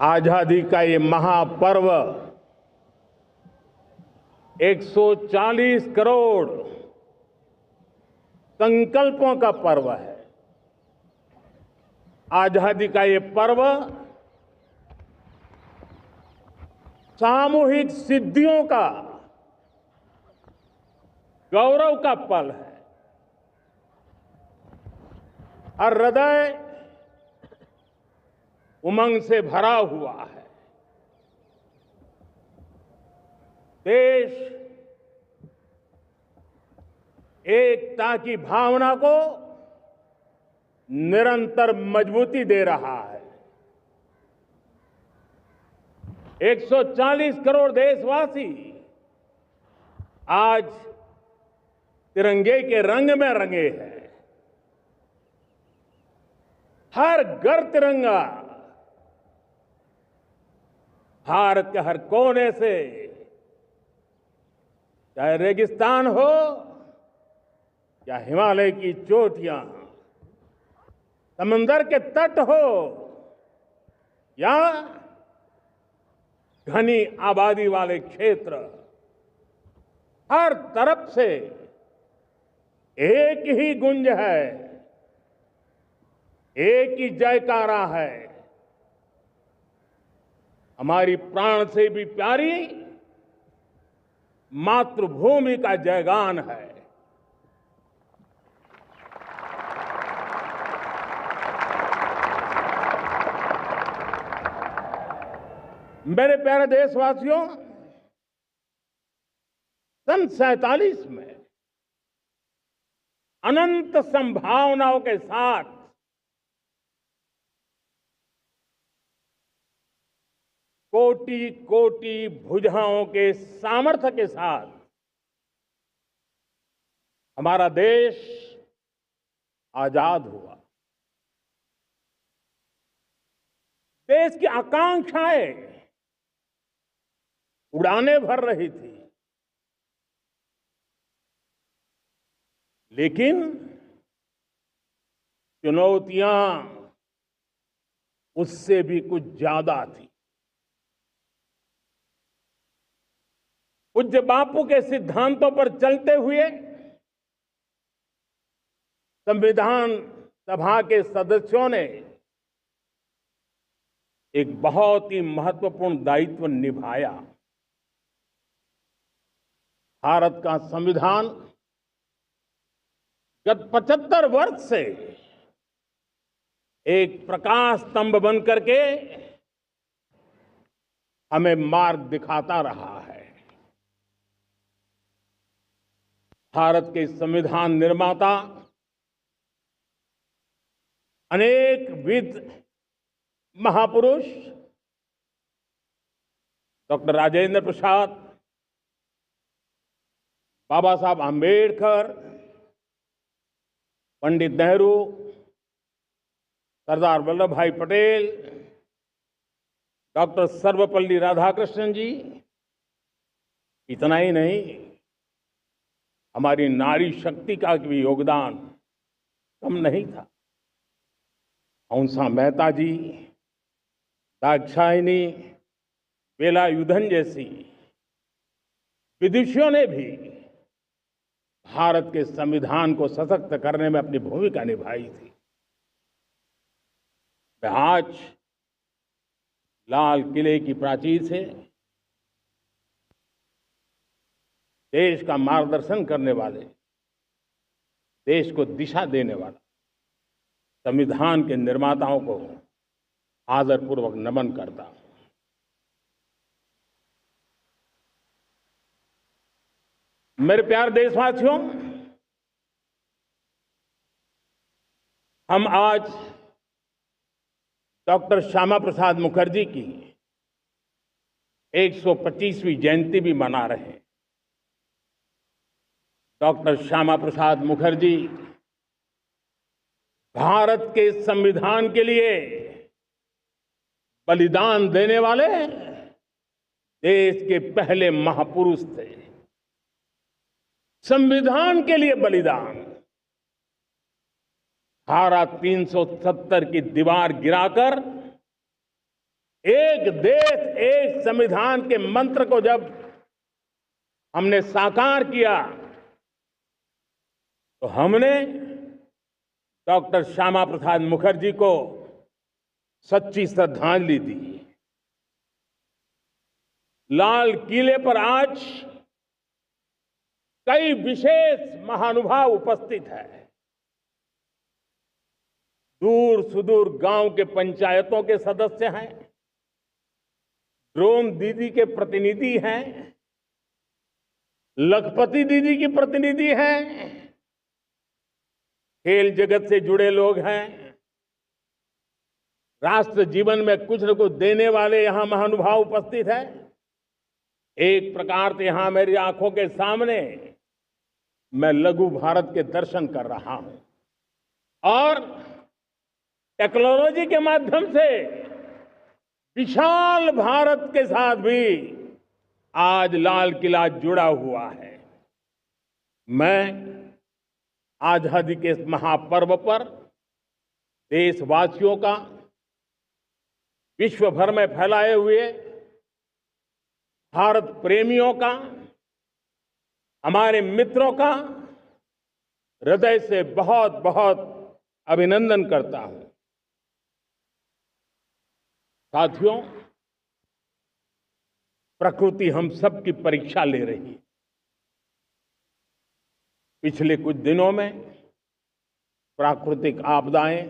आजादी का ये महापर्व 140 करोड़ संकल्पों का पर्व है। आजादी का ये पर्व सामूहिक सिद्धियों का गौरव का पल है। हर हृदय उमंग से भरा हुआ है। देश एकता की भावना को निरंतर मजबूती दे रहा है। 140 करोड़ देशवासी आज तिरंगे के रंग में रंगे हैं। हर घर तिरंगा, भारत के हर कोने से, चाहे रेगिस्तान हो या हिमालय की चोटियां, समंदर के तट हो या घनी आबादी वाले क्षेत्र, हर तरफ से एक ही गुंज है, एक ही जयकारा है। हमारी प्राण से भी प्यारी मातृभूमि का जयगान है। मेरे प्यारे देशवासियों, सन 47 में अनंत संभावनाओं के साथ कोटि कोटि भुजाओं के सामर्थ्य के साथ हमारा देश आजाद हुआ। देश की आकांक्षाएं उड़ानें भर रही थी, लेकिन चुनौतियां उससे भी कुछ ज्यादा थी। पूज्य बापू के सिद्धांतों पर चलते हुए संविधान सभा के सदस्यों ने एक बहुत ही महत्वपूर्ण दायित्व निभाया। भारत का संविधान गत 75 वर्ष से एक प्रकाश स्तंभ बन करके हमें मार्ग दिखाता रहा है। भारत के संविधान निर्माता अनेक विद महापुरुष डॉक्टर राजेंद्र प्रसाद, बाबा साहब आंबेडकर, पंडित नेहरू, सरदार वल्लभ भाई पटेल, डॉक्टर सर्वपल्ली राधाकृष्णन जी, इतना ही नहीं, हमारी नारी शक्ति का भी योगदान कम नहीं था। हंसा मेहता जी, दाक्षायणी, वेलायुधन जैसी विदुषियों ने भी भारत के संविधान को सशक्त करने में अपनी भूमिका निभाई थी। आज लाल किले की प्राचीर से देश का मार्गदर्शन करने वाले, देश को दिशा देने वाला संविधान के निर्माताओं को आदरपूर्वक नमन करता हूं। मेरे प्यारे देशवासियों, हम आज डॉक्टर श्यामा प्रसाद मुखर्जी की 125वीं जयंती भी मना रहे हैं। डॉक्टर श्यामा प्रसाद मुखर्जी भारत के संविधान के लिए बलिदान देने वाले देश के पहले महापुरुष थे। संविधान के लिए बलिदान, धारा 370 की दीवार गिराकर एक देश एक संविधान के मंत्र को जब हमने साकार किया तो हमने डॉक्टर श्यामा प्रसाद मुखर्जी को सच्ची श्रद्धांजलि दी। लाल किले पर आज कई विशेष महानुभाव उपस्थित हैं। दूर सुदूर गांव के पंचायतों के सदस्य हैं, ड्रोन दीदी के प्रतिनिधि हैं, लखपति दीदी की प्रतिनिधि हैं, खेल जगत से जुड़े लोग हैं, राष्ट्र जीवन में कुछ न कुछ देने वाले यहां महानुभाव उपस्थित हैं। एक प्रकार से यहां मेरी आंखों के सामने मैं लघु भारत के दर्शन कर रहा हूं और टेक्नोलॉजी के माध्यम से विशाल भारत के साथ भी आज लाल किला जुड़ा हुआ है। मैं आजादी के इस महापर्व पर देशवासियों का विश्व भर में फैलाए हुए भारत प्रेमियों का, हमारे मित्रों का हृदय से बहुत बहुत अभिनंदन करता हूं। साथियों, प्रकृति हम सब की परीक्षा ले रही है। पिछले कुछ दिनों में प्राकृतिक आपदाएं,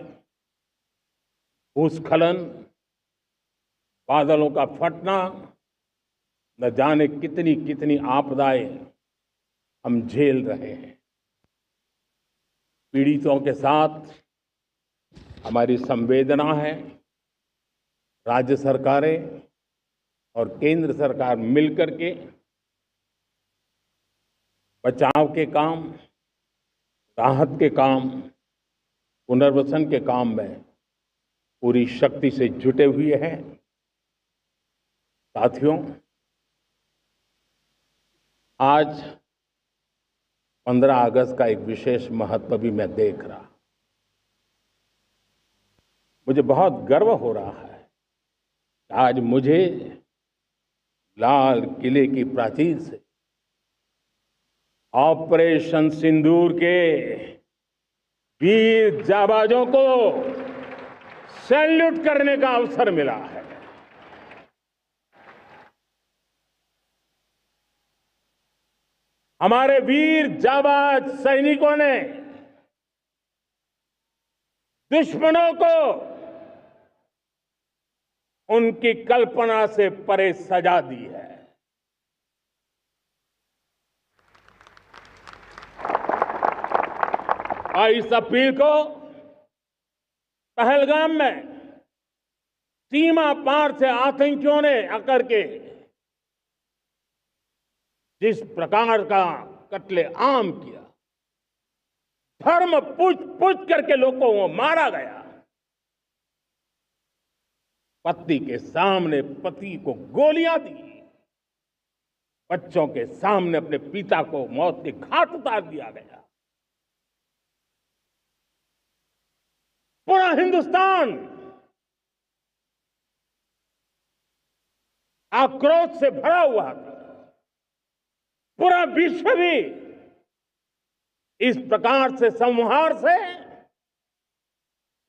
भूस्खलन, बादलों का फटना, न जाने कितनी कितनी आपदाएं हम झेल रहे हैं। पीड़ितों के साथ हमारी संवेदना है। राज्य सरकारें और केंद्र सरकार मिलकर के बचाव के काम, राहत के काम, पुनर्वसन के काम में पूरी शक्ति से जुटे हुए हैं। साथियों, आज 15 अगस्त का एक विशेष महत्व भी मैं देख रहा। मुझे बहुत गर्व हो रहा है कि आज मुझे लाल किले की प्राचीर से ऑपरेशन सिंदूर के वीर जाबाजों को सैल्यूट करने का अवसर मिला है। हमारे वीर जाबाज सैनिकों ने दुश्मनों को उनकी कल्पना से परे सजा दी है। 22 अप्रैल को पहलगाम में सीमा पार से आतंकियों ने आकर के जिस प्रकार का कत्ले आम किया, धर्म पूछ करके लोगों को मारा गया। पत्नी के सामने पति को गोलियां दी, बच्चों के सामने अपने पिता को मौत के घाट उतार दिया गया। पूरा हिंदुस्तान आक्रोश से भरा हुआ था। पूरा विश्व भी इस प्रकार से संहार से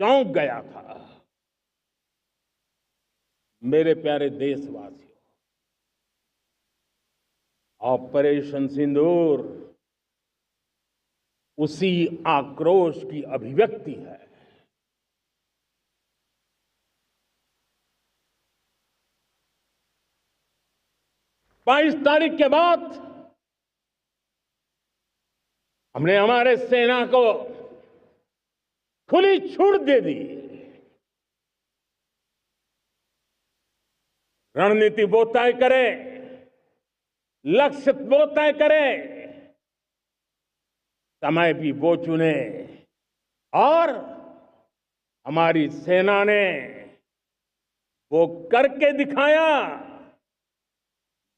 चौंक गया था। मेरे प्यारे देशवासियों, ऑपरेशन सिंदूर उसी आक्रोश की अभिव्यक्ति है। बाईस तारीख के बाद हमने हमारे सेना को खुली छूट दे दी। रणनीति वो तय करे, लक्ष्य वो तय करे, समय भी वो चुने और हमारी सेना ने वो करके दिखाया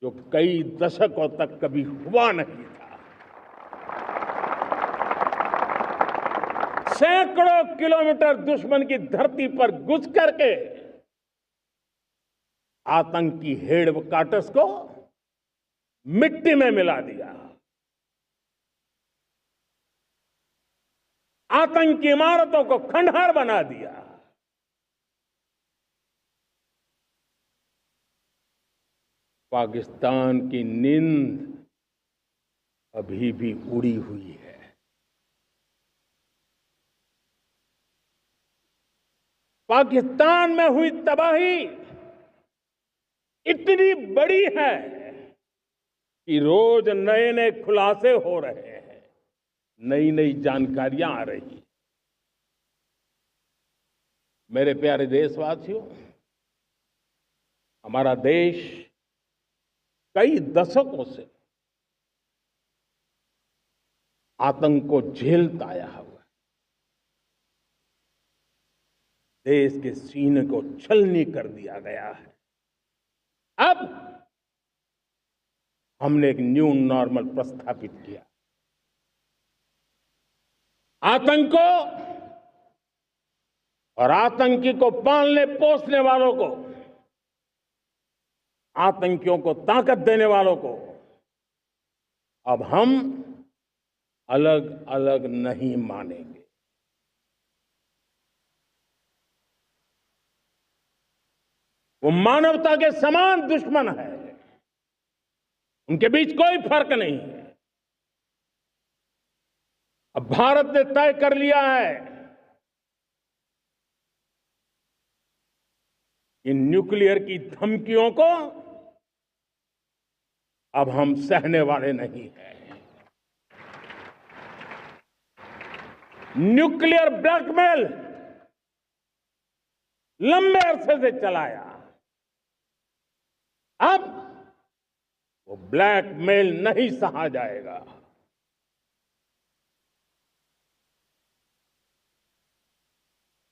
जो कई दशकों तक कभी हुआ नहीं था। सैकड़ों किलोमीटर दुश्मन की धरती पर घुस करके आतंकी हेडक्वार्टर्स को मिट्टी में मिला दिया, आतंकी इमारतों को खंडहर बना दिया। पाकिस्तान की नींद अभी भी उड़ी हुई है। पाकिस्तान में हुई तबाही इतनी बड़ी है कि रोज नए नए खुलासे हो रहे हैं, नई नई जानकारियां आ रही हैं। मेरे प्यारे देशवासियों, हमारा देश कई दशकों से आतंक को झेलता आया हुआ है। देश के सीने को छलनी कर दिया गया है। अब हमने एक न्यू नॉर्मल प्रस्थापित किया। आतंक को और आतंकी को पालने पोसने वालों को, आतंकियों को ताकत देने वालों को अब हम अलग अलग नहीं मानेंगे। वो मानवता के समान दुश्मन है, उनके बीच कोई फर्क नहीं है। अब भारत ने तय कर लिया है कि न्यूक्लियर की धमकियों को अब हम सहने वाले नहीं हैं। न्यूक्लियर ब्लैकमेल लंबे अरसे से चलाया, अब वो ब्लैकमेल नहीं सहा जाएगा।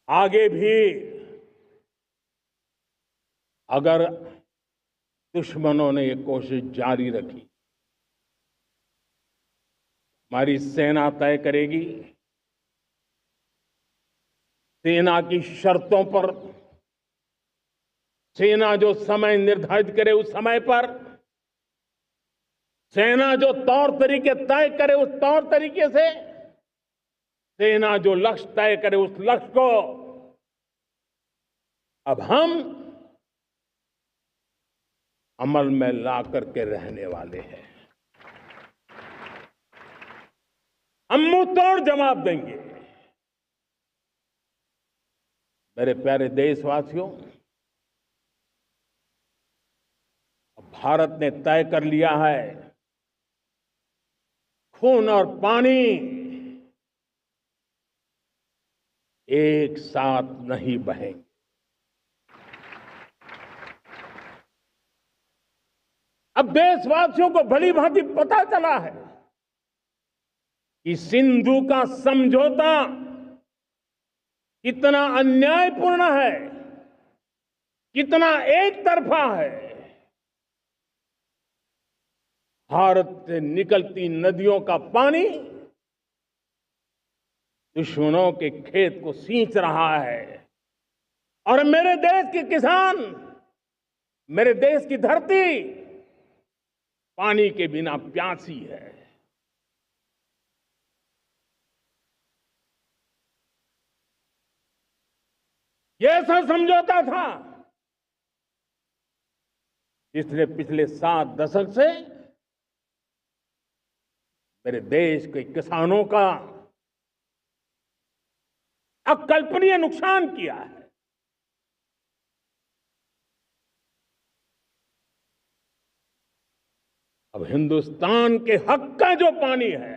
आगे भी अगर दुश्मनों ने ये कोशिश जारी रखी, हमारी सेना तय करेगी, सेना की शर्तों पर, सेना जो समय निर्धारित करे उस समय पर, सेना जो तौर तरीके तय करे उस तौर तरीके से, सेना जो लक्ष्य तय करे उस लक्ष्य को अब हम अमल में ला करके रहने वाले हैं। हम मुंह तोड़ जवाब देंगे। मेरे प्यारे देशवासियों, भारत ने तय कर लिया है, खून और पानी एक साथ नहीं बहेंगे। अब देशवासियों को भली भांति पता चला है कि सिंधु का समझौता कितना अन्यायपूर्ण है, कितना एक तरफा है। भारत से निकलती नदियों का पानी दुश्मनों के खेत को सींच रहा है और मेरे देश के किसान, मेरे देश की धरती पानी के बिना प्यासी है। ये ऐसा समझौता था जिसने पिछले 7 दशक से मेरे देश के किसानों का अकल्पनीय नुकसान किया है। अब हिंदुस्तान के हक का जो पानी है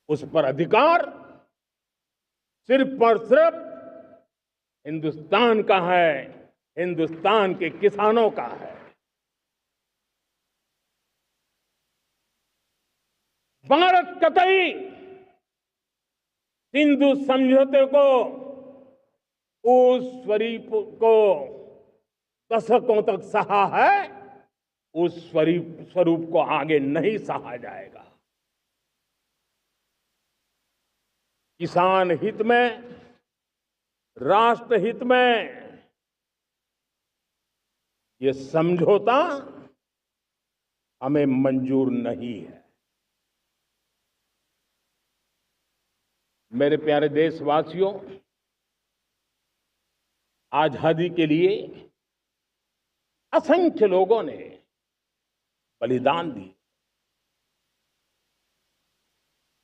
उस पर अधिकार सिर्फ और सिर्फ हिंदुस्तान का है, हिंदुस्तान के किसानों का है। भारत कतई सिंधु समझौते को, उस स्वरूप को दशकों तक सहा है, उस स्वरूप को आगे नहीं सहा जाएगा। किसान हित में, राष्ट्र हित में ये समझौता हमें मंजूर नहीं है। मेरे प्यारे देशवासियों, आजादी के लिए असंख्य लोगों ने बलिदान दी,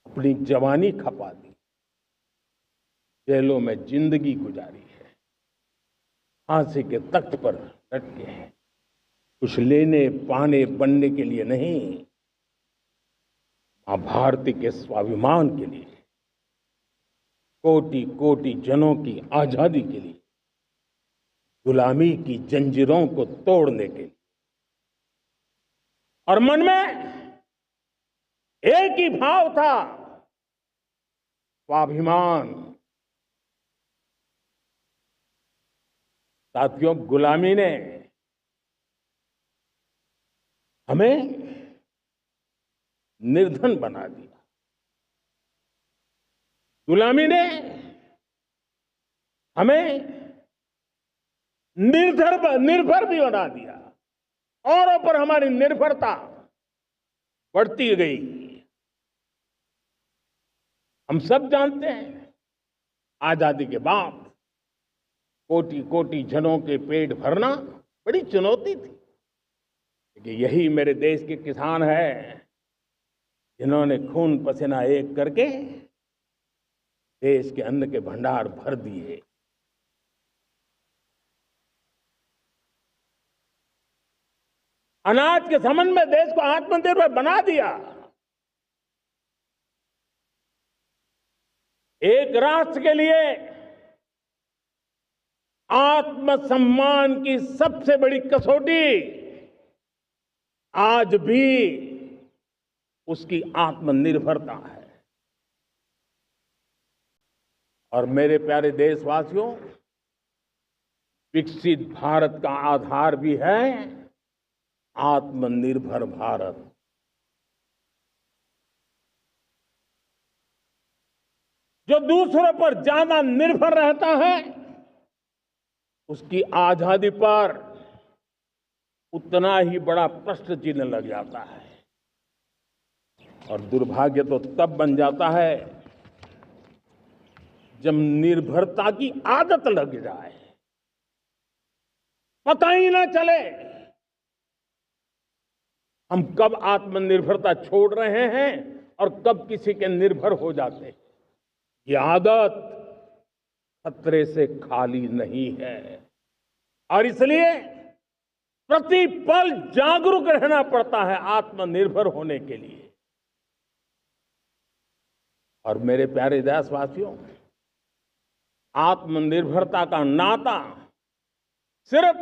अपनी जवानी खपा दी, जेलों में जिंदगी गुजारी है, फांसी के तख्त पर लटके हैं, कुछ लेने पाने बनने के लिए नहीं, मां भारती के स्वाभिमान के लिए, कोटि कोटि जनों की आजादी के लिए, गुलामी की जंजीरों को तोड़ने के लिए। और मन में एक ही भाव था, स्वाभिमान। साथियों, गुलामी ने हमें निर्धन बना दिया, गुलामी ने हमें निर्भर भी बना दिया, औरों पर हमारी निर्भरता बढ़ती गई। हम सब जानते हैं, आजादी के बाद कोटि कोटि जनों के पेट भरना बड़ी चुनौती थी, लेकिन यही मेरे देश के किसान हैं जिन्होंने खून पसीना एक करके देश के अन्न के भंडार भर दिए। अनाज के संबंध में देश को आत्मनिर्भर बना दिया। एक राष्ट्र के लिए आत्मसम्मान की सबसे बड़ी कसौटी आज भी उसकी आत्मनिर्भरता है। और मेरे प्यारे देशवासियों, विकसित भारत का आधार भी है आत्मनिर्भर भारत। जो दूसरों पर ज्यादा निर्भर रहता है, उसकी आजादी पर उतना ही बड़ा प्रश्न चिन्ह लग जाता है। और दुर्भाग्य तो तब बन जाता है जब निर्भरता की आदत लग जाए, पता ही ना चले हम कब आत्मनिर्भरता छोड़ रहे हैं और कब किसी के निर्भर हो जाते हैं। ये आदत खतरे से खाली नहीं है और इसलिए प्रतिपल जागरूक रहना पड़ता है आत्मनिर्भर होने के लिए। और मेरे प्यारे देशवासियों, आत्मनिर्भरता का नाता सिर्फ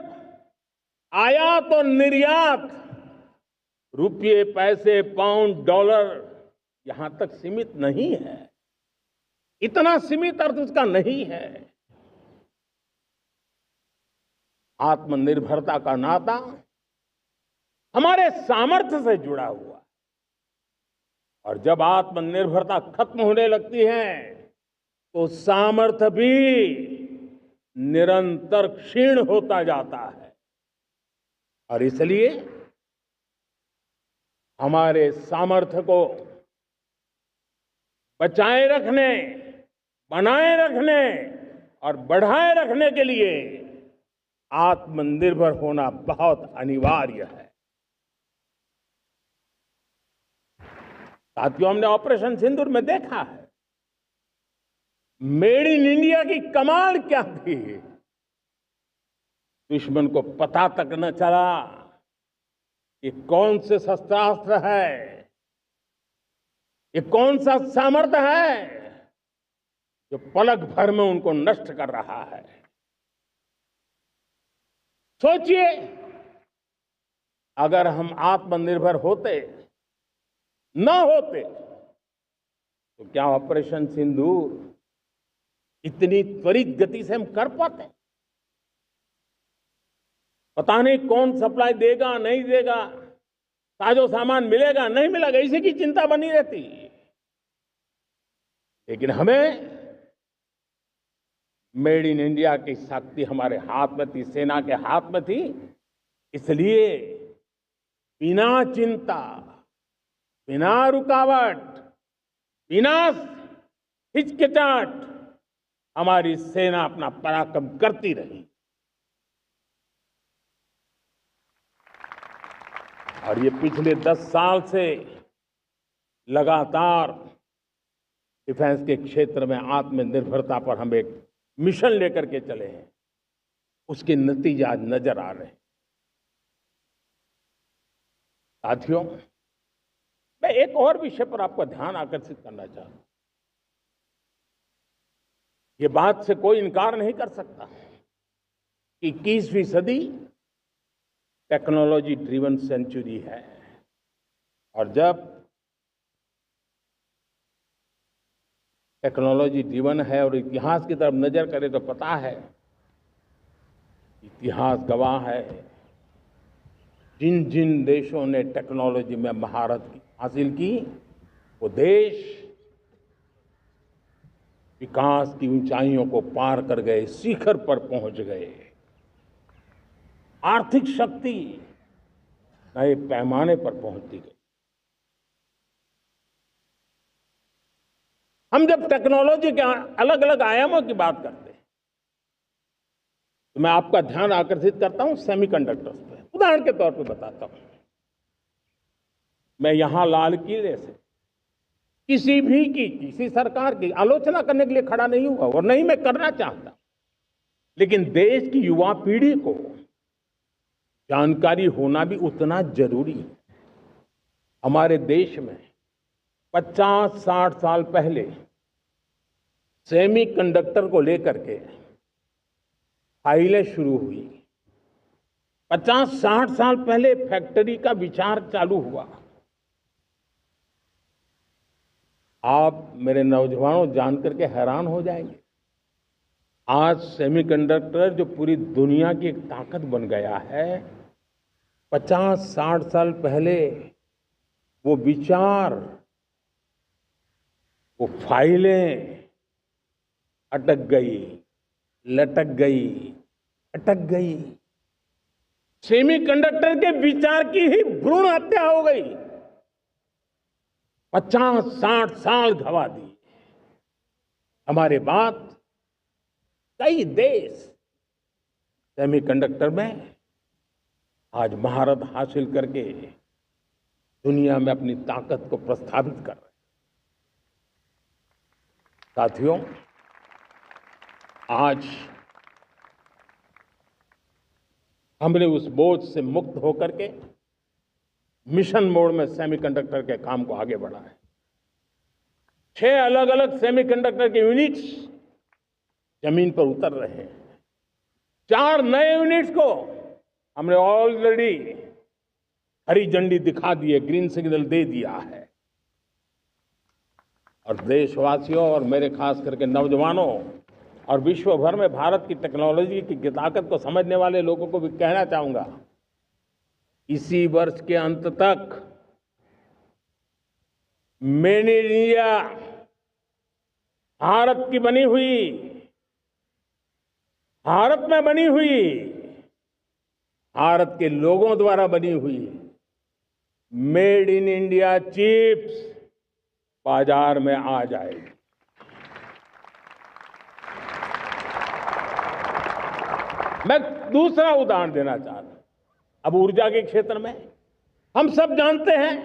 आयात और निर्यात, रुपये, पैसे, पाउंड, डॉलर यहां तक सीमित नहीं है। इतना सीमित अर्थ उसका नहीं है। आत्मनिर्भरता का नाता हमारे सामर्थ्य से जुड़ा हुआ है। और जब आत्मनिर्भरता खत्म होने लगती है तो सामर्थ्य भी निरंतर क्षीण होता जाता है। और इसलिए हमारे सामर्थ्य को बचाए रखने, बनाए रखने और बढ़ाए रखने के लिए आत्मनिर्भर होना बहुत अनिवार्य है। साथियों, हमने ऑपरेशन सिंदूर में देखा है मेड इन इंडिया की कमाल क्या थी। दुश्मन को पता तक न चला ये कौन से शस्त्रास्त्र है, ये कौन सा सामर्थ्य है जो पलक भर में उनको नष्ट कर रहा है। सोचिए, अगर हम आत्मनिर्भर होते न होते तो क्या ऑपरेशन सिंदूर इतनी त्वरित गति से हम कर पाते? पता नहीं कौन सप्लाई देगा नहीं देगा, साजो सामान मिलेगा नहीं मिलेगा, इसी की चिंता बनी रहती। लेकिन हमें मेड इन इंडिया की शक्ति हमारे हाथ में थी, सेना के हाथ में थी। इसलिए बिना चिंता, बिना रुकावट, बिना हिचकिचाहट हमारी सेना अपना पराक्रम करती रही। और ये पिछले 10 साल से लगातार डिफेंस के क्षेत्र में आत्मनिर्भरता पर हम एक मिशन लेकर के चले हैं, उसके नतीजे आज नजर आ रहे हैं। साथियों, मैं एक और विषय पर आपका ध्यान आकर्षित करना चाहता हूं। ये बात से कोई इनकार नहीं कर सकता कि 21वीं सदी टेक्नोलॉजी ड्रिवन सेंचुरी है। और जब टेक्नोलॉजी ड्रिवन है और इतिहास की तरफ नजर करें तो पता है, इतिहास गवाह है, जिन जिन देशों ने टेक्नोलॉजी में महारत हासिल की, वो देश विकास की ऊंचाइयों को पार कर गए, शिखर पर पहुंच गए। आर्थिक शक्ति नए पैमाने पर पहुंचती गई। हम जब टेक्नोलॉजी के अलग अलग आयामों की बात करते हैं तो मैं आपका ध्यान आकर्षित करता हूं सेमीकंडक्टर्स पे। उदाहरण के तौर पे बताता हूं, मैं यहां लाल किले से किसी सरकार की आलोचना करने के लिए खड़ा नहीं हुआ और नहीं मैं करना चाहता, लेकिन देश की युवा पीढ़ी को जानकारी होना भी उतना जरूरी है। हमारे देश में 50-60 साल पहले सेमीकंडक्टर को लेकर के फाइलें शुरू हुई। 50-60 साल पहले फैक्ट्री का विचार चालू हुआ। आप मेरे नौजवानों जानकर के हैरान हो जाएंगे, आज सेमीकंडक्टर जो पूरी दुनिया की एक ताकत बन गया है, 50-60 साल पहले वो विचार, वो फाइलें अटक गई, लटक गई, अटक गई। सेमीकंडक्टर के विचार की ही भ्रूण हत्या हो गई। 50-60 साल गवा दी। हमारे बाद कई देश सेमीकंडक्टर में आज महारत हासिल करके दुनिया में अपनी ताकत को प्रस्थापित कर रहे हैं। साथियों, आज हमने उस बोझ से मुक्त होकर के मिशन मोड में सेमीकंडक्टर के काम को आगे बढ़ा है। 6 अलग अलग सेमीकंडक्टर के यूनिट्स जमीन पर उतर रहे हैं। 4 नए यूनिट्स को हमने ऑलरेडी हरी झंडी दिखा दी है, ग्रीन सिग्नल दे दिया है। और देशवासियों और मेरे खास करके नौजवानों और विश्व भर में भारत की टेक्नोलॉजी की ताकत को समझने वाले लोगों को भी कहना चाहूंगा, इसी वर्ष के अंत तक मेड इन इंडिया, भारत की बनी हुई, भारत में बनी हुई, भारत के लोगों द्वारा बनी हुई मेड इन इंडिया चिप्स बाजार में आ जाएगी। मैं दूसरा उदाहरण देना चाहता हूं। अब ऊर्जा के क्षेत्र में हम सब जानते हैं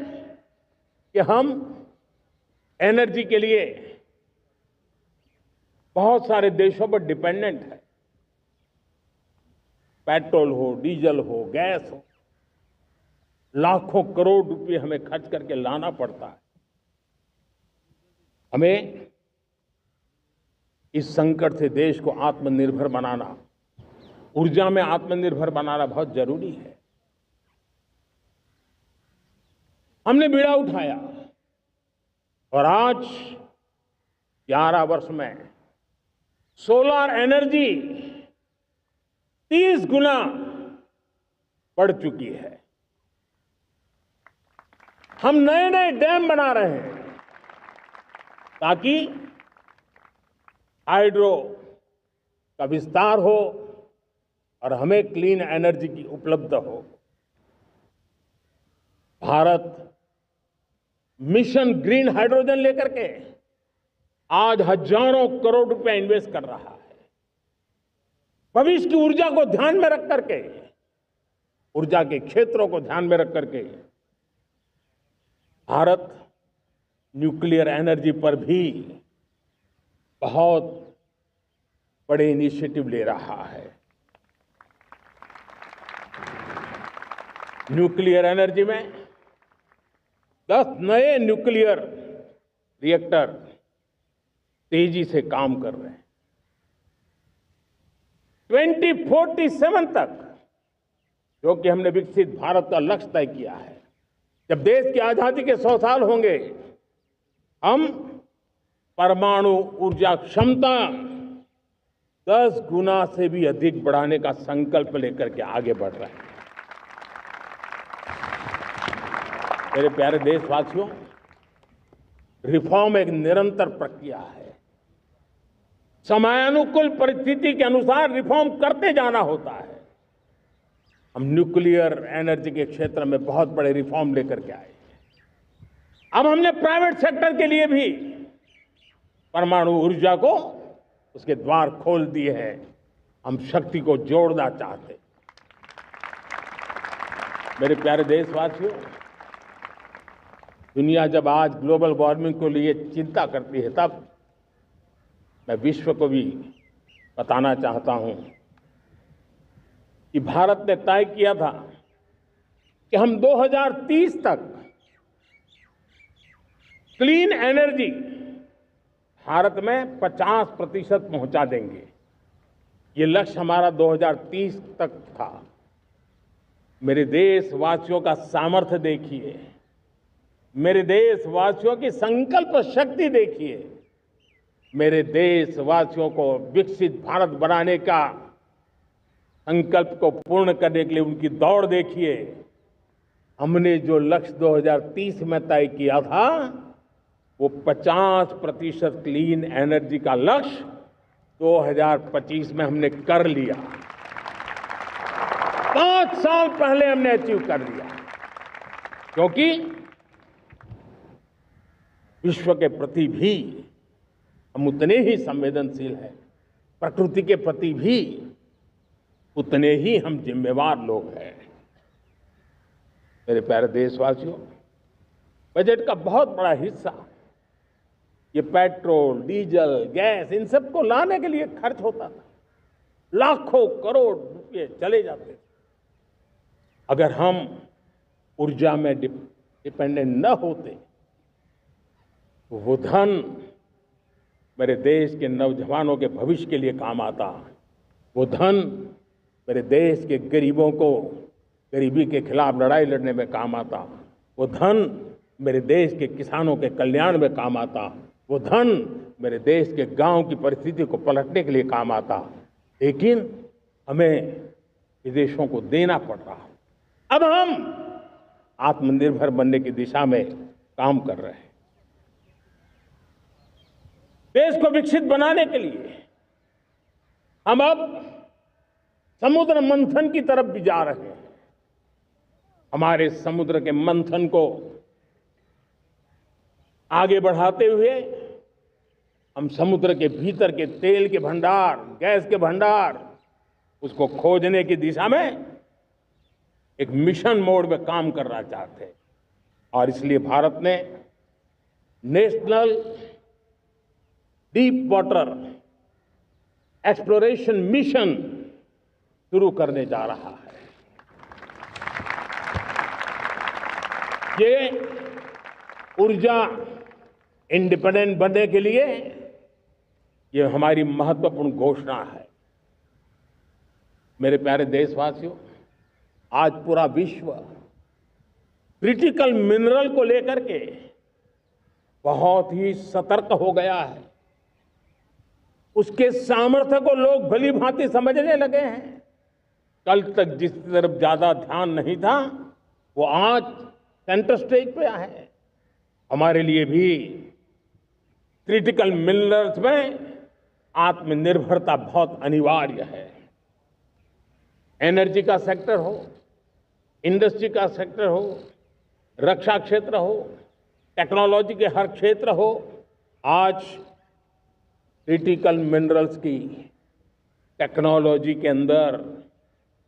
कि हम एनर्जी के लिए बहुत सारे देशों पर डिपेंडेंट है। पेट्रोल हो, डीजल हो, गैस हो, लाखों करोड़ रुपए हमें खर्च करके लाना पड़ता है। हमें इस संकट से देश को आत्मनिर्भर बनाना, ऊर्जा में आत्मनिर्भर बनाना बहुत जरूरी है। हमने बीड़ा उठाया और आज 11 वर्ष में सोलर एनर्जी 30 गुना बढ़ चुकी है। हम नए नए डैम बना रहे हैं ताकि हाइड्रो का विस्तार हो और हमें क्लीन एनर्जी की उपलब्ध हो। भारत मिशन ग्रीन हाइड्रोजन लेकर के आज हजारों करोड़ रुपए इन्वेस्ट कर रहा है। भविष्य की ऊर्जा को ध्यान में रख करके, ऊर्जा के क्षेत्रों को ध्यान में रख करके भारत न्यूक्लियर एनर्जी पर भी बहुत बड़े इनिशिएटिव ले रहा है। न्यूक्लियर एनर्जी में 10 नए न्यूक्लियर रिएक्टर तेजी से काम कर रहे हैं। 2047 तक, जो कि हमने विकसित भारत का लक्ष्य तय किया है, जब देश की आजादी के 100 साल होंगे, हम परमाणु ऊर्जा क्षमता 10 गुना से भी अधिक बढ़ाने का संकल्प लेकर के आगे बढ़ रहे हैं। मेरे प्यारे देशवासियों, रिफॉर्म एक निरंतर प्रक्रिया है। समयानुकूल परिस्थिति के अनुसार रिफॉर्म करते जाना होता है। हम न्यूक्लियर एनर्जी के क्षेत्र में बहुत बड़े रिफॉर्म लेकर के आए। अब हमने प्राइवेट सेक्टर के लिए भी परमाणु ऊर्जा को उसके द्वार खोल दिए हैं। हम शक्ति को जोड़ना चाहते। मेरे प्यारे देशवासियों, दुनिया जब आज ग्लोबल वार्मिंग को लिए चिंता करती है, तब मैं विश्व को भी बताना चाहता हूं कि भारत ने तय किया था कि हम 2030 तक क्लीन एनर्जी भारत में 50% पहुंचा देंगे। ये लक्ष्य हमारा 2030 तक था। मेरे देशवासियों का सामर्थ्य देखिए, मेरे देशवासियों की संकल्प शक्ति देखिए, मेरे देशवासियों को विकसित भारत बनाने का संकल्प को पूर्ण करने के लिए उनकी दौड़ देखिए। हमने जो लक्ष्य 2030 में तय किया था, वो 50% क्लीन एनर्जी का लक्ष्य 2025 में हमने कर लिया। 5 साल पहले हमने अचीव कर लिया, क्योंकि विश्व के प्रति भी हम उतने ही संवेदनशील हैं, प्रकृति के प्रति भी उतने ही हम जिम्मेवार लोग हैं। मेरे प्यारे देशवासियों, बजट का बहुत बड़ा हिस्सा ये पेट्रोल, डीजल, गैस, इन सबको लाने के लिए खर्च होता था। लाखों करोड़ रुपए चले जाते थे। अगर हम ऊर्जा में डिपेंडेंट न होते, वो धन मेरे देश के नौजवानों के भविष्य के लिए काम आता। वो धन मेरे देश के गरीबों को गरीबी के खिलाफ लड़ाई लड़ने में काम आता। वो धन मेरे देश के किसानों के कल्याण में काम आता। वो धन मेरे देश के गांव की परिस्थिति को पलटने के लिए काम आता। लेकिन हमें विदेशों को देना पड़ रहा। अब हम आत्मनिर्भर बनने की दिशा में काम कर रहे हैं। देश को विकसित बनाने के लिए हम अब समुद्र मंथन की तरफ भी जा रहे हैं। हमारे समुद्र के मंथन को आगे बढ़ाते हुए हम समुद्र के भीतर के तेल के भंडार, गैस के भंडार, उसको खोजने की दिशा में एक मिशन मोड में काम करना चाहते हैं। और इसलिए भारत ने national deep water exploration mission शुरू करने जा रहा है। ये ऊर्जा इंडिपेंडेंट बनने के लिए ये हमारी महत्वपूर्ण घोषणा है। मेरे प्यारे देशवासियों, आज पूरा विश्व क्रिटिकल मिनरल को लेकर के बहुत ही सतर्क हो गया है। उसके सामर्थ्य को लोग भली भांति समझने लगे हैं। कल तक जिस तरफ ज्यादा ध्यान नहीं था, वो आज सेंटर स्टेज पे है। हमारे लिए भी क्रिटिकल मिनरल्स में आत्मनिर्भरता बहुत अनिवार्य है। एनर्जी का सेक्टर हो, इंडस्ट्री का सेक्टर हो, रक्षा क्षेत्र हो, टेक्नोलॉजी के हर क्षेत्र हो, आज क्रिटिकल मिनरल्स की टेक्नोलॉजी के अंदर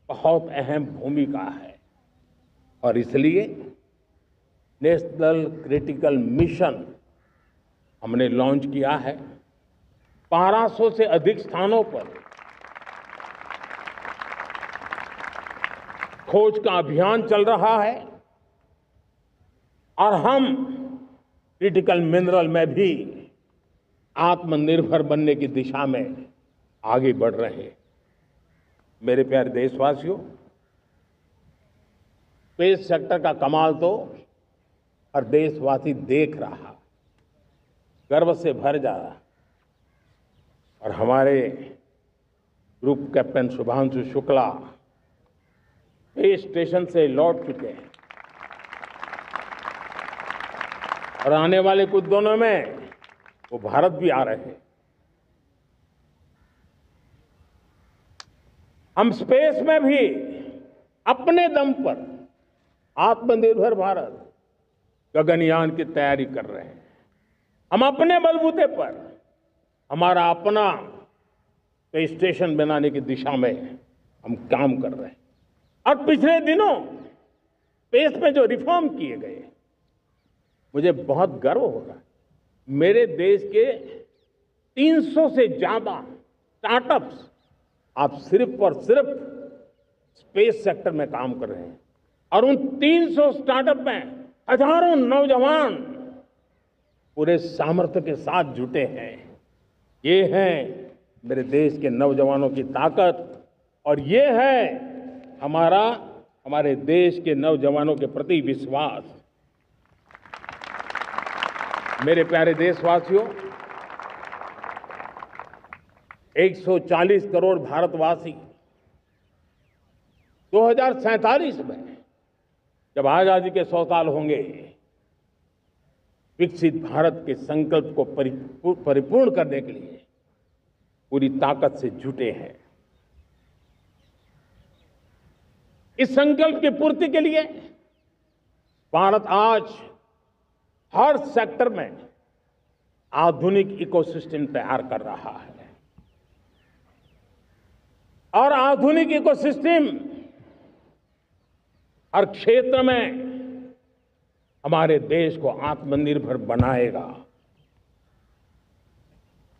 बहुत अहम भूमिका है। और इसलिए नेशनल क्रिटिकल मिशन हमने लॉन्च किया है। 1200 से अधिक स्थानों पर खोज का अभियान चल रहा है और हम क्रिटिकल मिनरल में भी आत्मनिर्भर बनने की दिशा में आगे बढ़ रहे हैं। मेरे प्यारे देशवासियों, स्पेस सेक्टर का कमाल तो हर देशवासी देख रहा, गर्व से भर जा रहा। और हमारे group captain Shubhanshu Shukla space station से लौट चुके हैं और आने वाले कुछ दिनों में वो भारत भी आ रहे हैं। हम स्पेस में भी अपने दम पर आत्मनिर्भर भारत गगनयान की तैयारी कर रहे हैं। हम अपने बलबूते पर हमारा अपना स्पेस स्टेशन बनाने की दिशा में हम काम कर रहे हैं। और पिछले दिनों स्पेस में जो रिफॉर्म किए गए, मुझे बहुत गर्व हो रहा है। मेरे देश के 300 से ज्यादा स्टार्टअप्स आप सिर्फ और सिर्फ स्पेस सेक्टर में काम कर रहे हैं और उन 300 स्टार्टअप में हजारों नौजवान पूरे सामर्थ्य के साथ जुटे हैं। ये है मेरे देश के नौजवानों की ताकत और ये है हमारे देश के नौजवानों के प्रति विश्वास। मेरे प्यारे देशवासियों, 140 करोड़ भारतवासी 2047 में जब आजादी के 100 साल होंगे, विकसित भारत के संकल्प को परिपूर्ण करने के लिए पूरी ताकत से जुटे हैं। इस संकल्प की पूर्ति के लिए भारत आज हर सेक्टर में आधुनिक इकोसिस्टम तैयार कर रहा है और आधुनिक इकोसिस्टम हर क्षेत्र में हमारे देश को आत्मनिर्भर बनाएगा।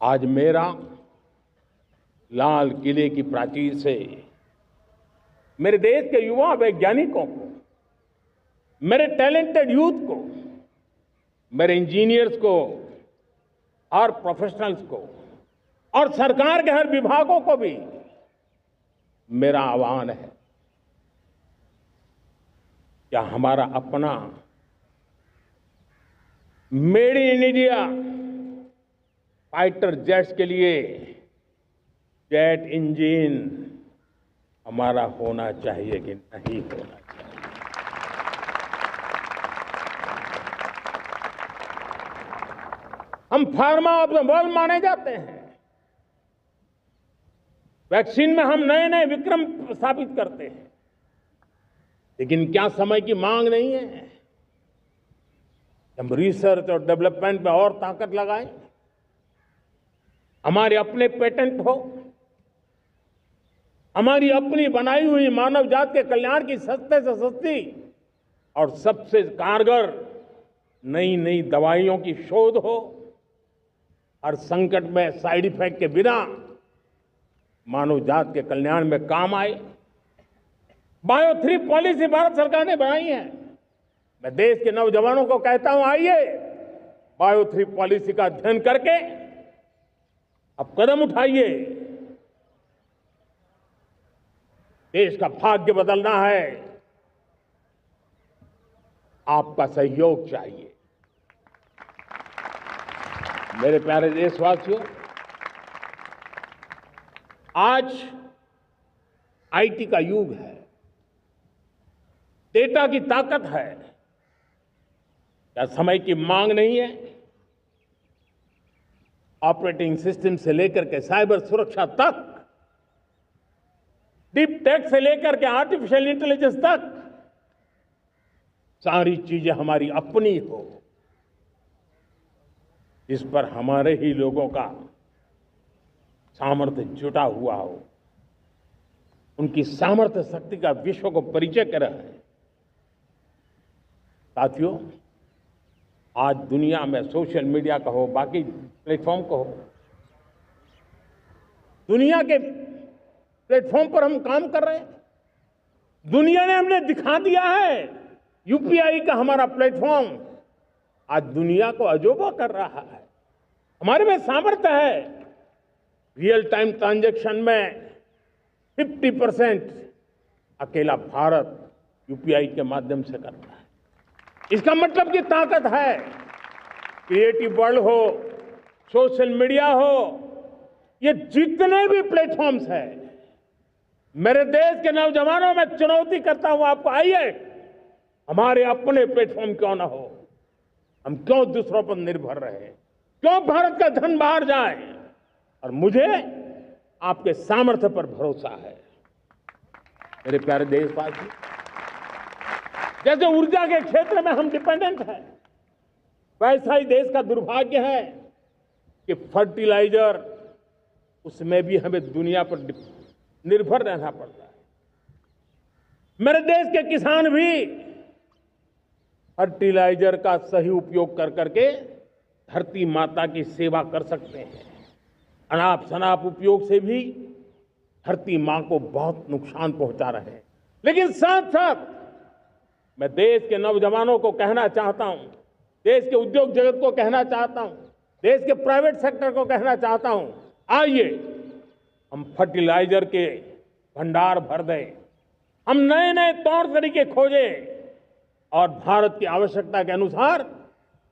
आज मेरा लाल किले की प्राचीर से मेरे देश के युवा वैज्ञानिकों को, मेरे टैलेंटेड यूथ को, मेरे इंजीनियर्स को और प्रोफेशनल्स को और सरकार के हर विभागों को भी मेरा आह्वान है, क्या हमारा अपना made in India fighter jets के लिए जेट इंजन हमारा होना चाहिए कि नहीं होना चाहिए? हम फार्मा ऑफ द वर्ल्ड माने जाते हैं। वैक्सीन में हम नए नए विक्रम स्थापित करते हैं, लेकिन क्या समय की मांग नहीं है? हम रिसर्च और डेवलपमेंट में और ताकत लगाएं, हमारे अपने पेटेंट हो, हमारी अपनी बनाई हुई मानव जात के कल्याण की सस्ते से सस्ती और सबसे कारगर नई नई दवाइयों की शोध हो, हर संकट में साइड इफेक्ट के बिना मानव जात के कल्याण में काम आए। बायो 3 पॉलिसी भारत सरकार ने बनाई है। मैं देश के नौजवानों को कहता हूं, आइए बायो 3 पॉलिसी का अध्ययन करके अब कदम उठाइए। देश का भाग्य बदलना है, आपका सहयोग चाहिए। मेरे प्यारे देशवासियों, आज आईटी का युग है, डेटा की ताकत है। क्या समय की मांग नहीं है? ऑपरेटिंग सिस्टम से लेकर के साइबर सुरक्षा तक, डीप टेक से लेकर के आर्टिफिशियल इंटेलिजेंस तक, सारी चीजें हमारी अपनी हो, इस पर हमारे ही लोगों का सामर्थ्य जुटा हुआ हो, उनकी सामर्थ्य शक्ति का विश्व को परिचय कराएं। साथियों, आज दुनिया में सोशल मीडिया कहो, बाकी प्लेटफॉर्म कहो, दुनिया के प्लेटफॉर्म पर हम काम कर रहे हैं। दुनिया ने हमने दिखा दिया है, यूपीआई का हमारा प्लेटफॉर्म आज दुनिया को अजोबा कर रहा है। हमारे में सामर्थ्य है। रियल टाइम ट्रांजैक्शन में 50% अकेला भारत यूपीआई के माध्यम से करता है। इसका मतलब कि ताकत है। क्रिएटिव वर्ल्ड हो, सोशल मीडिया हो, ये जितने भी प्लेटफॉर्म्स हैं, मेरे देश के नौजवानों में चुनौती करता हूं आपको, आइए हमारे अपने प्लेटफॉर्म क्यों ना हो, हम क्यों दूसरों पर निर्भर रहे, क्यों भारत का धन बाहर जाए। और मुझे आपके सामर्थ्य पर भरोसा है। मेरे प्यारे देशवासी, जैसे ऊर्जा के क्षेत्र में हम डिपेंडेंट हैं, वैसा ही देश का दुर्भाग्य है कि फर्टिलाइजर, उसमें भी हमें दुनिया पर निर्भर रहना पड़ता है। मेरे देश के किसान भी फर्टिलाइजर का सही उपयोग कर करके धरती माता की सेवा कर सकते हैं। अनाप शनाप उपयोग से भी धरती मां को बहुत नुकसान पहुंचा रहे हैं। लेकिन साथ साथ मैं देश के नौजवानों को कहना चाहता हूं, देश के उद्योग जगत को कहना चाहता हूं, देश के प्राइवेट सेक्टर को कहना चाहता हूं, आइए हम फर्टिलाइजर के भंडार भर दें, हम नए नए तौर तरीके खोजें और भारत की आवश्यकता के अनुसार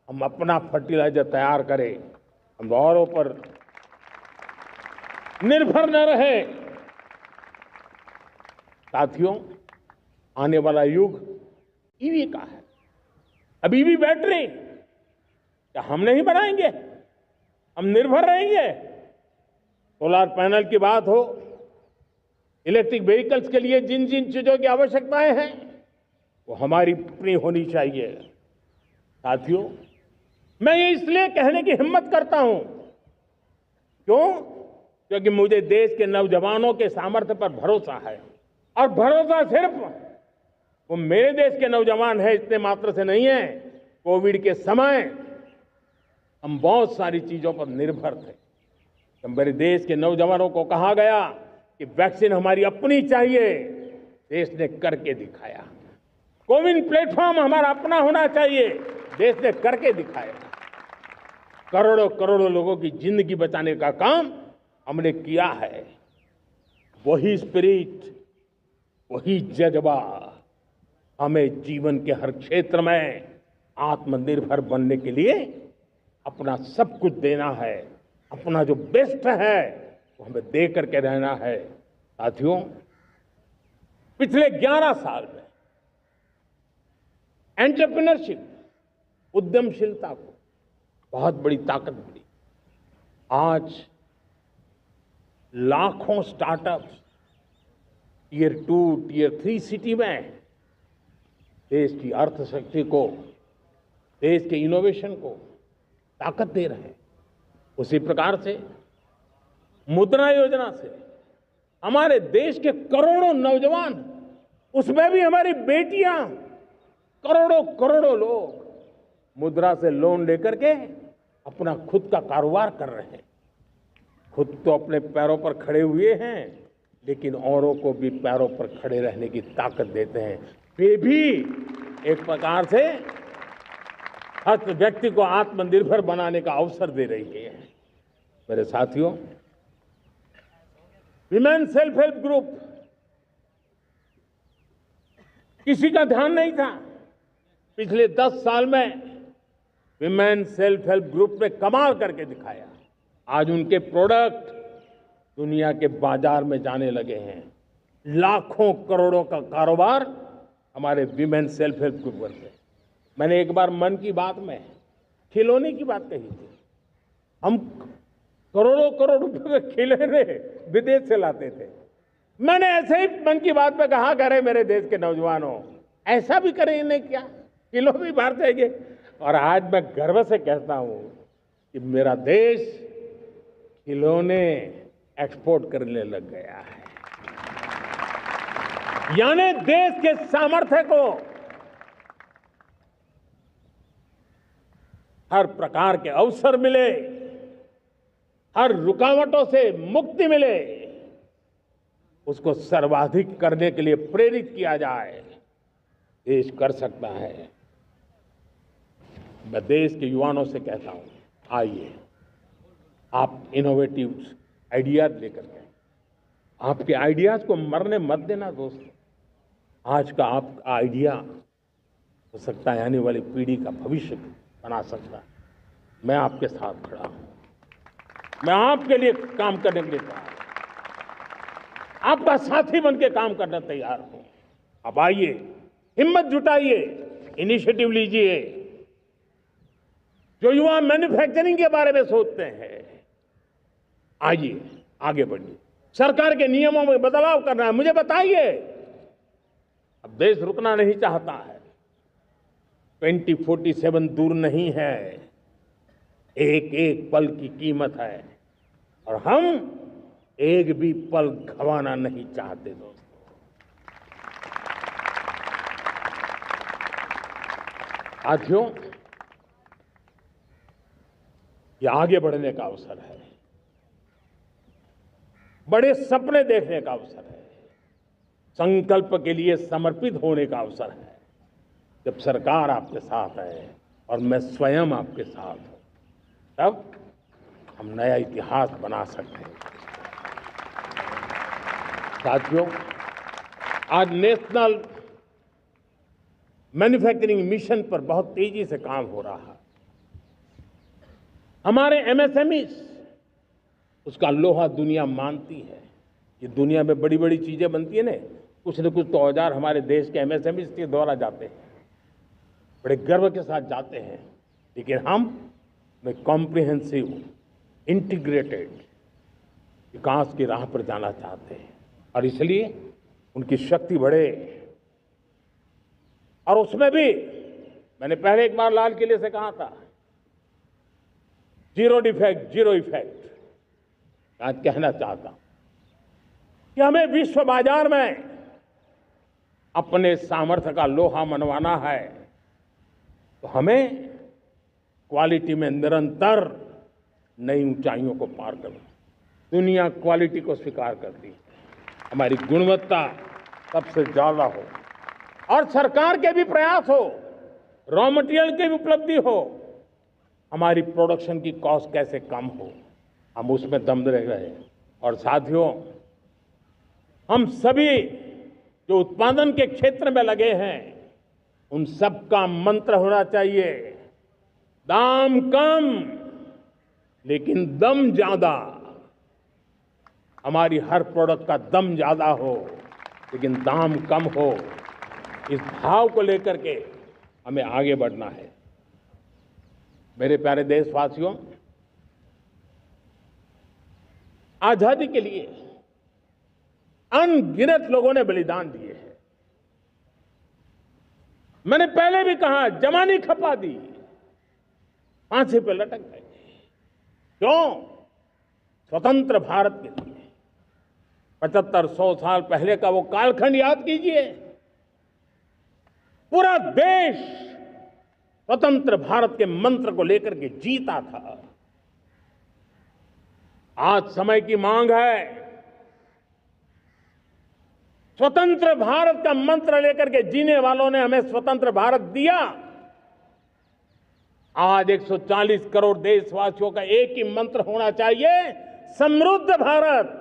हम अपना फर्टिलाइजर तैयार करें। हम औरों पर निर्भर न रहे। साथियों, आने वाला युग ईवी का है। अब ईवी बैटरी क्या हम नहीं बनाएंगे? हम निर्भर रहेंगे? सोलर पैनल की बात हो, इलेक्ट्रिक व्हीकल्स के लिए जिन जिन चीजों की आवश्यकताएं हैं वो हमारी अपनी होनी चाहिए। साथियों, मैं ये इसलिए कहने की हिम्मत करता हूं, क्यों? क्योंकि मुझे देश के नौजवानों के सामर्थ्य पर भरोसा है। और भरोसा सिर्फ वो मेरे देश के नौजवान है इतने मात्र से नहीं है। कोविड के समय हम बहुत सारी चीजों पर निर्भर थे। तो मेरे देश के नौजवानों को कहा गया कि वैक्सीन हमारी अपनी चाहिए, देश ने करके दिखाया। कोविन प्लेटफॉर्म हमारा अपना होना चाहिए, देश ने करके दिखाया। करोड़ों करोड़ों लोगों की जिंदगी बचाने का काम हमने किया है। वही स्पिरिट, वही जज्बा हमें जीवन के हर क्षेत्र में आत्मनिर्भर बनने के लिए अपना सब कुछ देना है। अपना जो बेस्ट है वो हमें दे करके रहना है। साथियों, पिछले 11 साल में एंटरप्रेन्योरशिप, उद्यमशीलता को बहुत बड़ी ताकत मिली। आज लाखों स्टार्टअप्स टियर 2, टियर 3 सिटी में देश की अर्थशक्ति को, देश के इनोवेशन को ताकत दे रहे हैं। उसी प्रकार से मुद्रा योजना से हमारे देश के करोड़ों नौजवान, उसमें भी हमारी बेटियां, करोड़ों करोड़ों लोग मुद्रा से लोन लेकर के अपना खुद का कारोबार कर रहे हैं। खुद तो अपने पैरों पर खड़े हुए हैं, लेकिन औरों को भी पैरों पर खड़े रहने की ताकत देते हैं। वे भी एक प्रकार से हर व्यक्ति को आत्मनिर्भर बनाने का अवसर दे रही है। मेरे साथियों, विमेन सेल्फ हेल्प ग्रुप किसी का ध्यान नहीं था। पिछले 10 साल में विमेन सेल्फ हेल्प ग्रुप ने कमाल करके दिखाया। आज उनके प्रोडक्ट दुनिया के बाजार में जाने लगे हैं। लाखों करोड़ों का कारोबार हमारे विमेन सेल्फ हेल्प ग्रुप से। मैंने एक बार मन की बात में खिलौने की बात कही थी। हम करोड़ों करोड़ रुपए के खिलौने विदेश से लाते थे। मैंने ऐसे ही मन की बात में कहा, करे मेरे देश के नौजवानों, ऐसा भी करें इन्हें क्या? किलो भी बाहर जाएंगे। और आज मैं गर्व से कहता हूं कि मेरा देश खिलौने एक्सपोर्ट करने लग गया है। यानी देश के सामर्थ्य को हर प्रकार के अवसर मिले, हर रुकावटों से मुक्ति मिले, उसको सर्वाधिक करने के लिए प्रेरित किया जाए। देश कर सकता है। मैं देश के युवाओं से कहता हूं, आइए आप इनोवेटिव आइडियाज लेकर के, आपके आइडियाज को मरने मत देना दोस्तों। आज का आपका आइडिया हो सकता है आने वाली पीढ़ी का भविष्य बना सकता है। मैं आपके साथ खड़ा हूं, मैं आपके लिए काम करने के लिए तैयार हूं, आपका साथी बन के काम करने तैयार हूं। अब आइए, हिम्मत जुटाइए, इनिशिएटिव लीजिए। जो युवा मैन्युफैक्चरिंग के बारे में सोचते हैं, आइए आगे बढ़िए। सरकार के नियमों में बदलाव करना है, मुझे बताइए। अब देश रुकना नहीं चाहता है। 2047 दूर नहीं है, एक एक पल की कीमत है और हम एक भी पल गंवाना नहीं चाहते दोस्तों। साथियों, ये आगे बढ़ने का अवसर है, बड़े सपने देखने का अवसर है, संकल्प के लिए समर्पित होने का अवसर है। जब सरकार आपके साथ है और मैं स्वयं आपके साथ हूं, तब हम नया इतिहास बना सकते हैं। साथियों, आज नेशनल मैन्युफैक्चरिंग मिशन पर बहुत तेजी से काम हो रहा है। हमारे एमएसएमईज, उसका लोहा दुनिया मानती है। ये दुनिया में बड़ी बड़ी चीजें बनती है ना, कुछ न कुछ तो औजार हमारे देश के एमएसएमईज के द्वारा जाते हैं, बड़े गर्व के साथ जाते हैं। लेकिन हम कॉम्प्रिहेंसिव इंटीग्रेटेड विकास की राह पर जाना चाहते हैं और इसलिए उनकी शक्ति बढ़े। और उसमें भी मैंने पहले एक बार लाल किले से कहा था, जीरो डिफेक्ट जीरो इफेक्ट। आज कहना चाहता हूं कि हमें विश्व बाजार में अपने सामर्थ्य का लोहा मनवाना है, तो हमें क्वालिटी में निरंतर नई ऊंचाइयों को पार करना। दुनिया क्वालिटी को स्वीकार करती है, हमारी गुणवत्ता सबसे ज्यादा हो और सरकार के भी प्रयास हो, रॉ मटेरियल की भी उपलब्धि हो, हमारी प्रोडक्शन की कॉस्ट कैसे कम हो, हम उसमें दम रह रहे। और साथियों, हम सभी जो उत्पादन के क्षेत्र में लगे हैं, उन सब का मंत्र होना चाहिए, दाम कम लेकिन दम ज्यादा। हमारी हर प्रोडक्ट का दम ज्यादा हो लेकिन दाम कम हो। इस भाव को लेकर के हमें आगे बढ़ना है। मेरे प्यारे देशवासियों, आजादी के लिए अनगिनत लोगों ने बलिदान दिए हैं। मैंने पहले भी कहा, जवानी खपा दी, फांसी पे लटक गए। क्यों? स्वतंत्र भारत के लिए। 75-100 साल पहले का वो कालखंड याद कीजिए। पूरा देश स्वतंत्र भारत के मंत्र को लेकर के जीता था। आज समय की मांग है, स्वतंत्र भारत का मंत्र लेकर के जीने वालों ने हमें स्वतंत्र भारत दिया। आज 140 करोड़ देशवासियों का एक ही मंत्र होना चाहिए, समृद्ध भारत।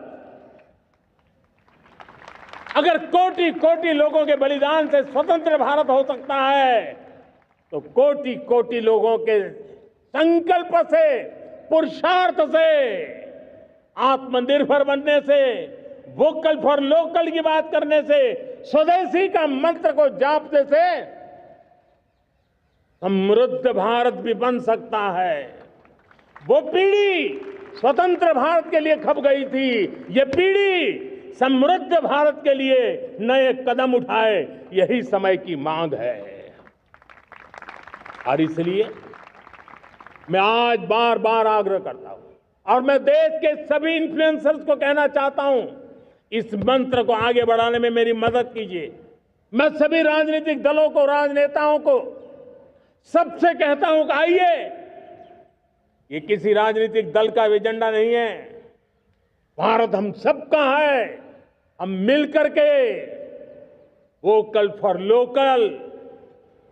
अगर कोटि कोटि लोगों के बलिदान से स्वतंत्र भारत हो सकता है, तो कोटि कोटि लोगों के संकल्प से, पुरुषार्थ से, आत्मनिर्भर बनने से, वोकल फॉर लोकल की बात करने से, स्वदेशी का मंत्र को जापने से समृद्ध भारत भी बन सकता है। वो पीढ़ी स्वतंत्र भारत के लिए खप गई थी, ये पीढ़ी समृद्ध भारत के लिए नए कदम उठाए, यही समय की मांग है। और इसलिए मैं आज बार बार आग्रह करता हूं और मैं देश के सभी इन्फ्लुएंसर्स को कहना चाहता हूं, इस मंत्र को आगे बढ़ाने में मेरी मदद कीजिए। मैं सभी राजनीतिक दलों को, राजनेताओं को सबसे कहता हूं कि आइए, ये किसी राजनीतिक दल का एजेंडा नहीं है, भारत हम सबका है। हम मिलकर के वोकल फॉर लोकल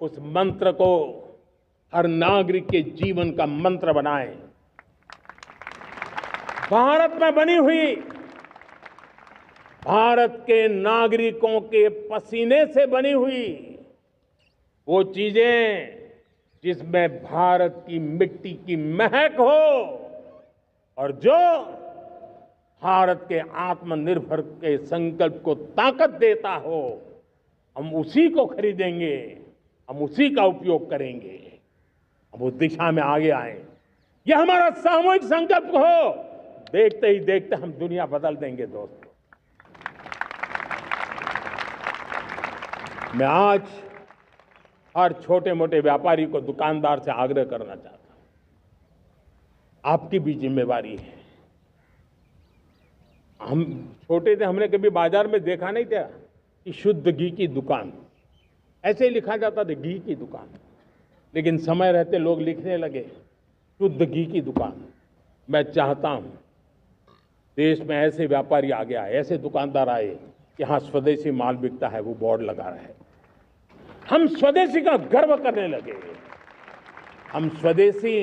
उस मंत्र को हर नागरिक के जीवन का मंत्र बनाएं। भारत में बनी हुई, भारत के नागरिकों के पसीने से बनी हुई वो चीजें जिसमें भारत की मिट्टी की महक हो और जो भारत के आत्मनिर्भर के संकल्प को ताकत देता हो, हम उसी को खरीदेंगे, हम उसी का उपयोग करेंगे। हम उस दिशा में आगे आए, यह हमारा सामूहिक संकल्प हो। देखते ही देखते हम दुनिया बदल देंगे दोस्तों। मैं आज हर छोटे मोटे व्यापारी को, दुकानदार से आग्रह करना चाहता हूं, आपकी भी जिम्मेवारी है। हम छोटे थे, हमने कभी बाजार में देखा नहीं था कि शुद्ध घी की दुकान, ऐसे ही लिखा जाता था घी की दुकान, लेकिन समय रहते लोग लिखने लगे शुद्ध घी की दुकान। मैं चाहता हूं देश में ऐसे व्यापारी आगे आए, ऐसे दुकानदार आए कि हाँ स्वदेशी माल बिकता है, वो बोर्ड लगा रहे। हम स्वदेशी का गर्व करने लगे। हम स्वदेशी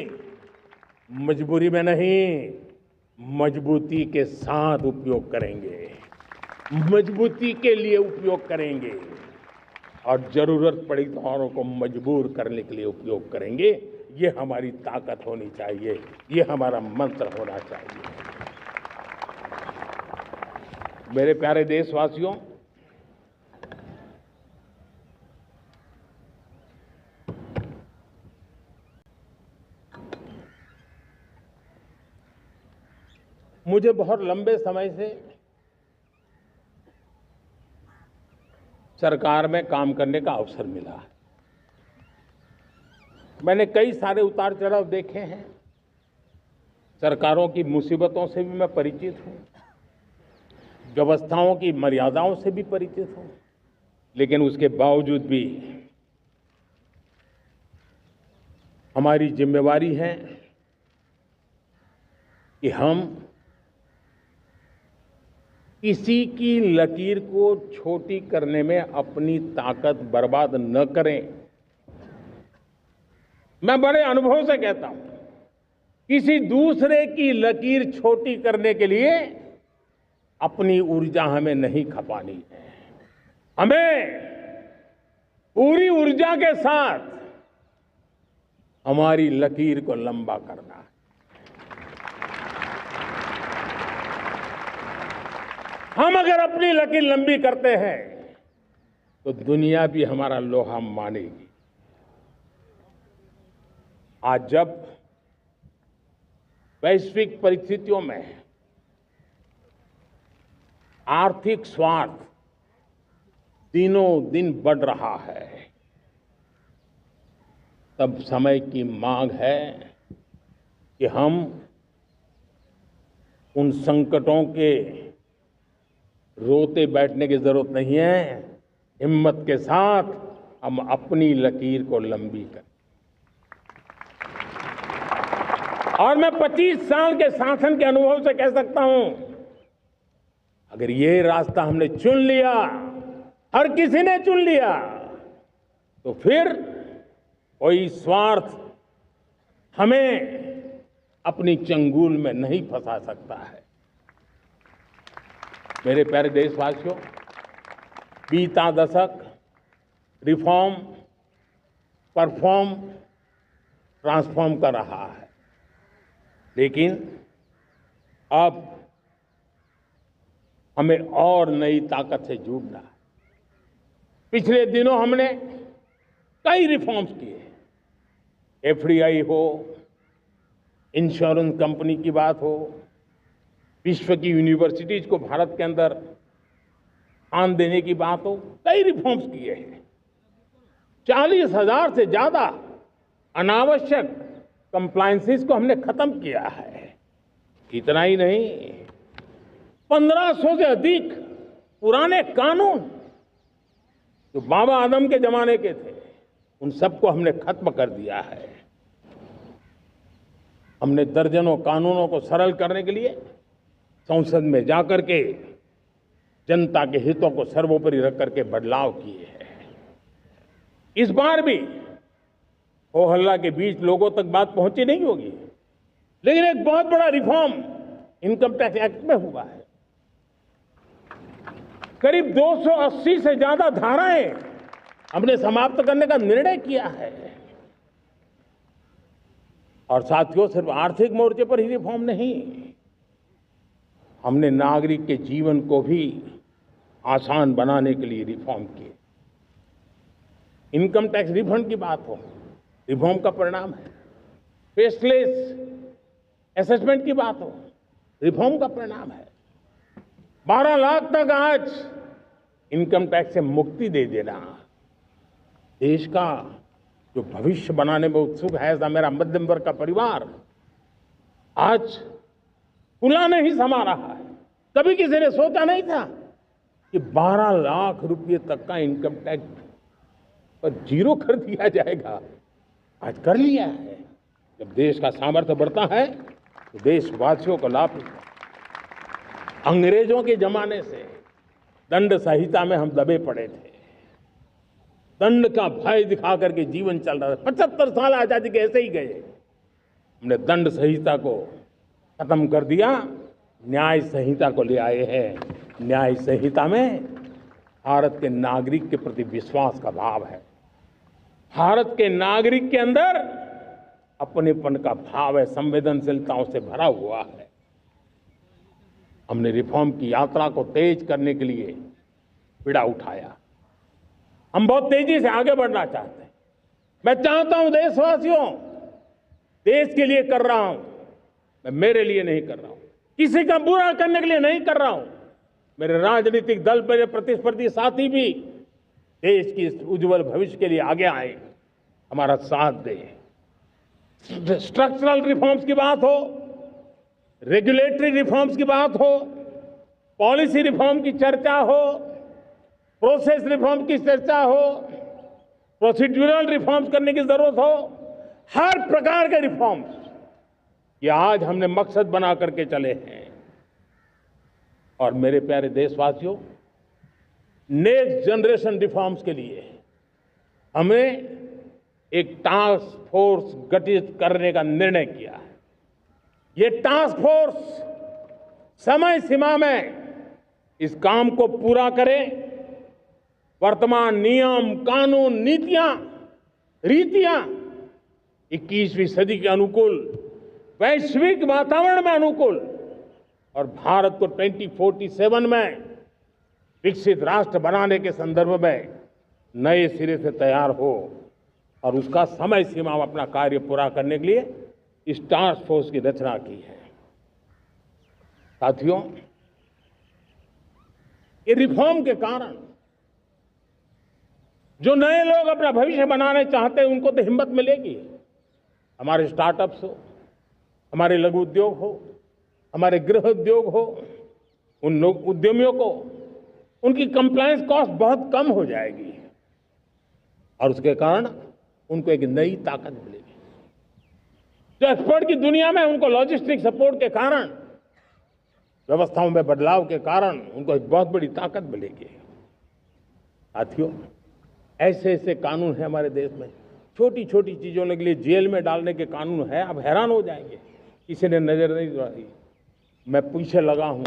मजबूरी में नहीं, मजबूती के साथ उपयोग करेंगे, मजबूती के लिए उपयोग करेंगे और जरूरत पड़ी तो औरों को मजबूर करने के लिए उपयोग करेंगे। ये हमारी ताकत होनी चाहिए, ये हमारा मंत्र होना चाहिए। मेरे प्यारे देशवासियों, मुझे बहुत लंबे समय से सरकार में काम करने का अवसर मिला है। मैंने कई सारे उतार चढ़ाव देखे हैं, सरकारों की मुसीबतों से भी मैं परिचित हूं, व्यवस्थाओं की मर्यादाओं से भी परिचित हूं, लेकिन उसके बावजूद भी हमारी जिम्मेवारी है कि हम किसी की लकीर को छोटी करने में अपनी ताकत बर्बाद न करें। मैं बड़े अनुभव से कहता हूं, किसी दूसरे की लकीर छोटी करने के लिए अपनी ऊर्जा हमें नहीं खपानी है। हमें पूरी ऊर्जा के साथ हमारी लकीर को लंबा करना है। हम अगर अपनी लकीर लंबी करते हैं तो दुनिया भी हमारा लोहा मानेगी। आज जब वैश्विक परिस्थितियों में आर्थिक स्वार्थ दिनों दिन बढ़ रहा है, तब समय की मांग है कि हम उन संकटों के रोते बैठने की जरूरत नहीं है, हिम्मत के साथ हम अपनी लकीर को लंबी करें। और मैं 25 साल के शासन के अनुभव से कह सकता हूं, अगर ये रास्ता हमने चुन लिया, हर किसी ने चुन लिया, तो फिर कोई स्वार्थ हमें अपनी चंगुल में नहीं फंसा सकता है। मेरे प्यारे देशवासियों, बीता दशक रिफॉर्म, परफॉर्म, ट्रांसफॉर्म कर रहा है, लेकिन अब हमें और नई ताकत से जुड़ना है। पिछले दिनों हमने कई रिफॉर्म्स किए, एफडीआई हो, इंश्योरेंस कंपनी की बात हो, विश्व की यूनिवर्सिटीज को भारत के अंदर स्थान देने की बात हो, कई रिफॉर्म्स किए हैं। 40,000 से ज्यादा अनावश्यक कंप्लायंसेस को हमने खत्म किया है। इतना ही नहीं, 1500 से अधिक पुराने कानून जो बाबा आदम के जमाने के थे, उन सबको हमने खत्म कर दिया है। हमने दर्जनों कानूनों को सरल करने के लिए संसद में जाकर के जनता के हितों को सर्वोपरि रख करके बदलाव किए हैं। इस बार भी हो हल्ला के बीच लोगों तक बात पहुंची नहीं होगी, लेकिन एक बहुत बड़ा रिफॉर्म इनकम टैक्स एक्ट में हुआ है। करीब 280 से ज्यादा धाराएं हमने समाप्त करने का निर्णय किया है। और साथियों, सिर्फ आर्थिक मोर्चे पर ही रिफॉर्म नहीं, हमने नागरिक के जीवन को भी आसान बनाने के लिए रिफॉर्म किए। इनकम टैक्स रिफंड की बात हो, रिफॉर्म का परिणाम है। फेसलेस असेसमेंट की बात हो, रिफॉर्म का परिणाम है। 12 लाख तक आज इनकम टैक्स से मुक्ति दे देना, देश का जो भविष्य बनाने में उत्सुक है ऐसा मेरा मध्यम वर्ग का परिवार आज फुलाने ही समा रहा है। कभी किसी ने सोचा नहीं था कि 12 लाख रुपए तक का इनकम टैक्स पर जीरो कर दिया जाएगा। आज कर लिया है। जब देश का सामर्थ्य बढ़ता है तो देशवासियों को लाभ मिलता है। अंग्रेजों के जमाने से दंड संहिता में हम दबे पड़े थे। दंड का भय दिखा करके जीवन चल रहा था। 75 साल आजादी के ऐसे ही गए। हमने दंड संहिता को खत्म कर दिया, न्याय संहिता को ले आए हैं। न्याय संहिता में भारत के नागरिक के प्रति विश्वास का भाव है। भारत के नागरिक के अंदर अपनेपन का भाव है, संवेदनशीलताओं से भरा हुआ है। हमने रिफॉर्म की यात्रा को तेज करने के लिए बीड़ा उठाया। हम बहुत तेजी से आगे बढ़ना चाहते हैं। मैं चाहता हूं देशवासियों, देश के लिए कर रहा हूं, मैं मेरे लिए नहीं कर रहा हूं, किसी का बुरा करने के लिए नहीं कर रहा हूं। मेरे राजनीतिक दल, मेरे प्रतिस्पर्धी साथी भी देश की इस उज्जवल भविष्य के लिए आगे आए, हमारा साथ दें। स्ट्रक्चरल रिफॉर्म्स की बात हो, रेगुलेटरी रिफॉर्म्स की बात हो, पॉलिसी रिफॉर्म की चर्चा हो, प्रोसेस रिफॉर्म की चर्चा हो, प्रोसीड्यूरल रिफॉर्म्स करने की जरूरत हो, हर प्रकार के रिफॉर्म्स ये आज हमने मकसद बना करके चले हैं। और मेरे प्यारे देशवासियों, नेक्स्ट जनरेशन रिफॉर्म्स के लिए हमें एक टास्क फोर्स गठित करने का निर्णय किया है। ये टास्क फोर्स समय सीमा में इस काम को पूरा करे। वर्तमान नियम, कानून, नीतियां, रीतियां 21वीं सदी के अनुकूल, वैश्विक वातावरण में अनुकूल और भारत को 2047 में विकसित राष्ट्र बनाने के संदर्भ में नए सिरे से तैयार हो और उसका समय सीमा में अपना कार्य पूरा करने के लिए इस टास्क फोर्स की रचना की है। साथियों, ये रिफॉर्म के कारण जो नए लोग अपना भविष्य बनाने चाहते हैं उनको तो हिम्मत मिलेगी। हमारे स्टार्टअप्स हो, हमारे लघु उद्योग हो, हमारे गृह उद्योग हो, उन लोग उद्यमियों को उनकी कंप्लायंस कॉस्ट बहुत कम हो जाएगी और उसके कारण उनको एक नई ताकत मिलेगी। जो एक्सपोर्ट की दुनिया में उनको लॉजिस्टिक सपोर्ट के कारण, व्यवस्थाओं में बदलाव के कारण उनको एक बहुत बड़ी ताकत मिलेगी। साथियों, ऐसे ऐसे कानून है हमारे देश में, छोटी छोटी चीजों के लिए जेल में डालने के कानून है। आप हैरान हो जाएंगे, किसी ने नजर नहीं डाली। मैं पीछे लगा हूं,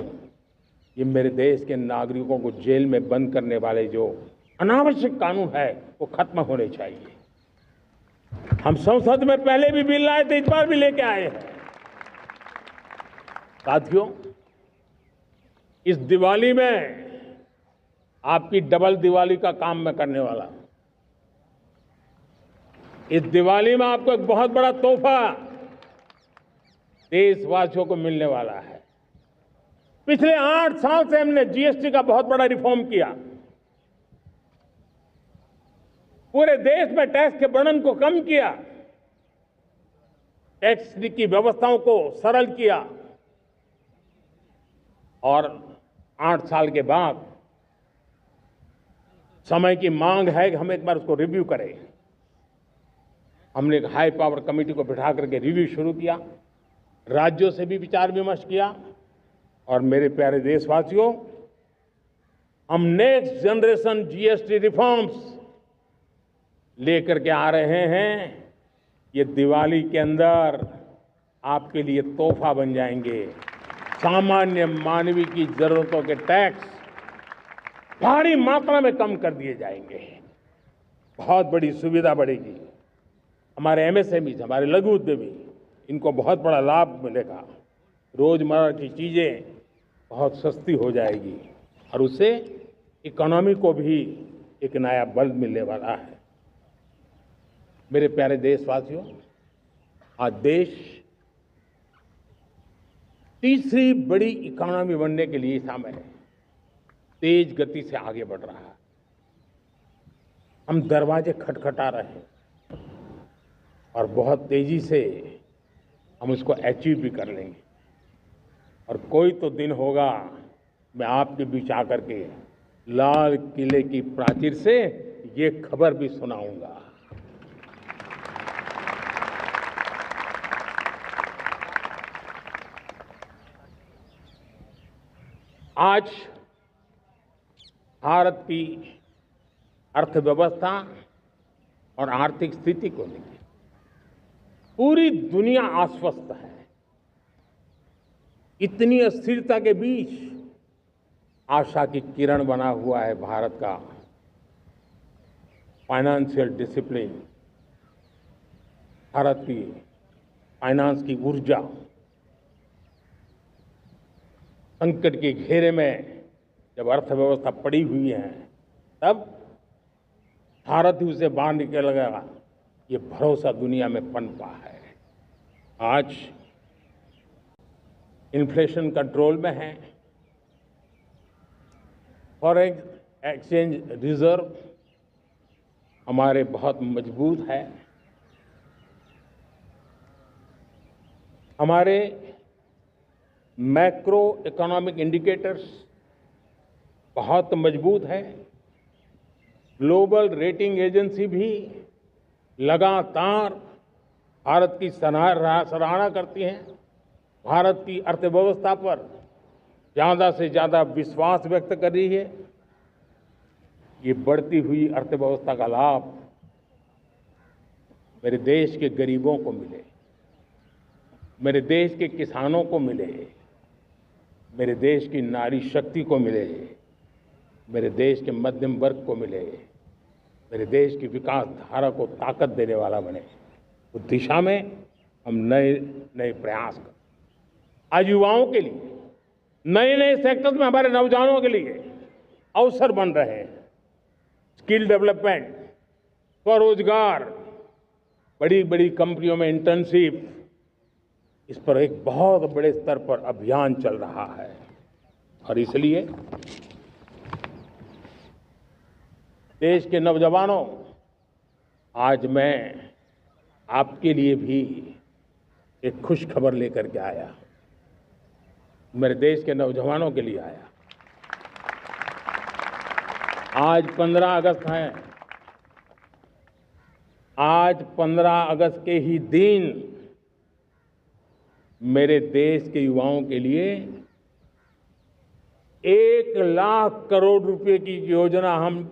ये मेरे देश के नागरिकों को जेल में बंद करने वाले जो अनावश्यक कानून है वो खत्म होने चाहिए। हम संसद में पहले भी बिल लाए थे, इस बार भी लेके आए हैं। साथियों, इस दिवाली में आपकी डबल दिवाली का काम मैं करने वाला हूं। इस दिवाली में आपको एक बहुत बड़ा तोहफा देशवासियों को मिलने वाला है। पिछले 8 साल से हमने जीएसटी का बहुत बड़ा रिफॉर्म किया। पूरे देश में टैक्स के बर्डन को कम किया। टैक्स की व्यवस्थाओं को सरल किया और 8 साल के बाद समय की मांग है कि हम एक बार उसको रिव्यू करें। हमने एक हाई पावर कमेटी को बिठा करके रिव्यू शुरू किया, राज्यों से भी विचार विमर्श किया और मेरे प्यारे देशवासियों, हम नेक्स्ट जनरेशन जीएसटी रिफॉर्म्स लेकर के आ रहे हैं। ये दिवाली के अंदर आपके लिए तोहफा बन जाएंगे। सामान्य मानवीय की जरूरतों के टैक्स भारी मात्रा में कम कर दिए जाएंगे। बहुत बड़ी सुविधा बढ़ेगी। हमारे एमएसएमई, हमारे लघु उद्यमी, इनको बहुत बड़ा लाभ मिलेगा। रोजमर्रा की चीजें बहुत सस्ती हो जाएगी और उससे इकोनॉमी को भी एक नया बल मिलने वाला है। मेरे प्यारे देशवासियों, आज देश तीसरी बड़ी इकोनॉमी बनने के लिए समय है, तेज गति से आगे बढ़ रहा है। हम दरवाजे खटखटा रहे हैं और बहुत तेजी से हम उसको अचीव भी कर लेंगे। और कोई तो दिन होगा मैं आपके बीच आकर के लाल किले की प्राचीर से ये खबर भी सुनाऊंगा। आज भारत की अर्थव्यवस्था और आर्थिक स्थिति को लेकर पूरी दुनिया आश्वस्त है। इतनी अस्थिरता के बीच आशा की किरण बना हुआ है भारत का फाइनेंशियल डिसिप्लिन, भारत की फाइनेंस की ऊर्जा। संकट के घेरे में जब अर्थव्यवस्था पड़ी हुई है, तब भारत ही उसे बाहर निकलेगा, ये भरोसा दुनिया में पनपा है। आज इन्फ्लेशन कंट्रोल में है, फॉरेन एक्सचेंज रिजर्व हमारे बहुत मजबूत है, हमारे मैक्रो इकोनॉमिक इंडिकेटर्स बहुत मजबूत है। ग्लोबल रेटिंग एजेंसी भी लगातार भारत की सराहना करती हैं, भारत की अर्थव्यवस्था पर ज़्यादा से ज़्यादा विश्वास व्यक्त कर रही है। ये बढ़ती हुई अर्थव्यवस्था का लाभ मेरे देश के गरीबों को मिले, मेरे देश के किसानों को मिले, मेरे देश की नारी शक्ति को मिले, मेरे देश के मध्यम वर्ग को मिले, मेरे देश की विकास धारा को ताकत देने वाला बने। उस दिशा में हम नए नए प्रयास करें। आज युवाओं के लिए नए नए सेक्टर्स में हमारे नौजवानों के लिए अवसर बन रहे हैं। स्किल डेवलपमेंट, स्वरोजगार, बड़ी बड़ी कंपनियों में इंटर्नशिप, इस पर एक बहुत बड़े स्तर पर अभियान चल रहा है। और इसलिए देश के नौजवानों, आज मैं आपके लिए भी एक खुश खबर लेकर के आया। मेरे देश के नौजवानों के लिए आया। आज 15 अगस्त है। आज 15 अगस्त के ही दिन मेरे देश के युवाओं के लिए 1 लाख करोड़ रुपए की योजना हम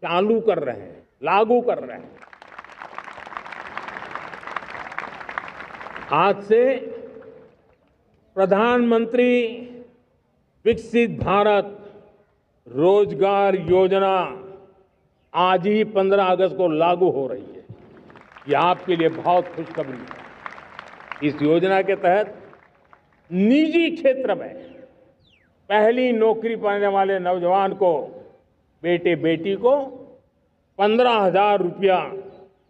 चालू कर रहे हैं, लागू कर रहे हैं। आज से प्रधानमंत्री विकसित भारत रोजगार योजना आज ही 15 अगस्त को लागू हो रही है। ये आपके लिए बहुत खुशखबरी है। इस योजना के तहत निजी क्षेत्र में पहली नौकरी पाने वाले नौजवान को, बेटे बेटी को 15,000 रुपया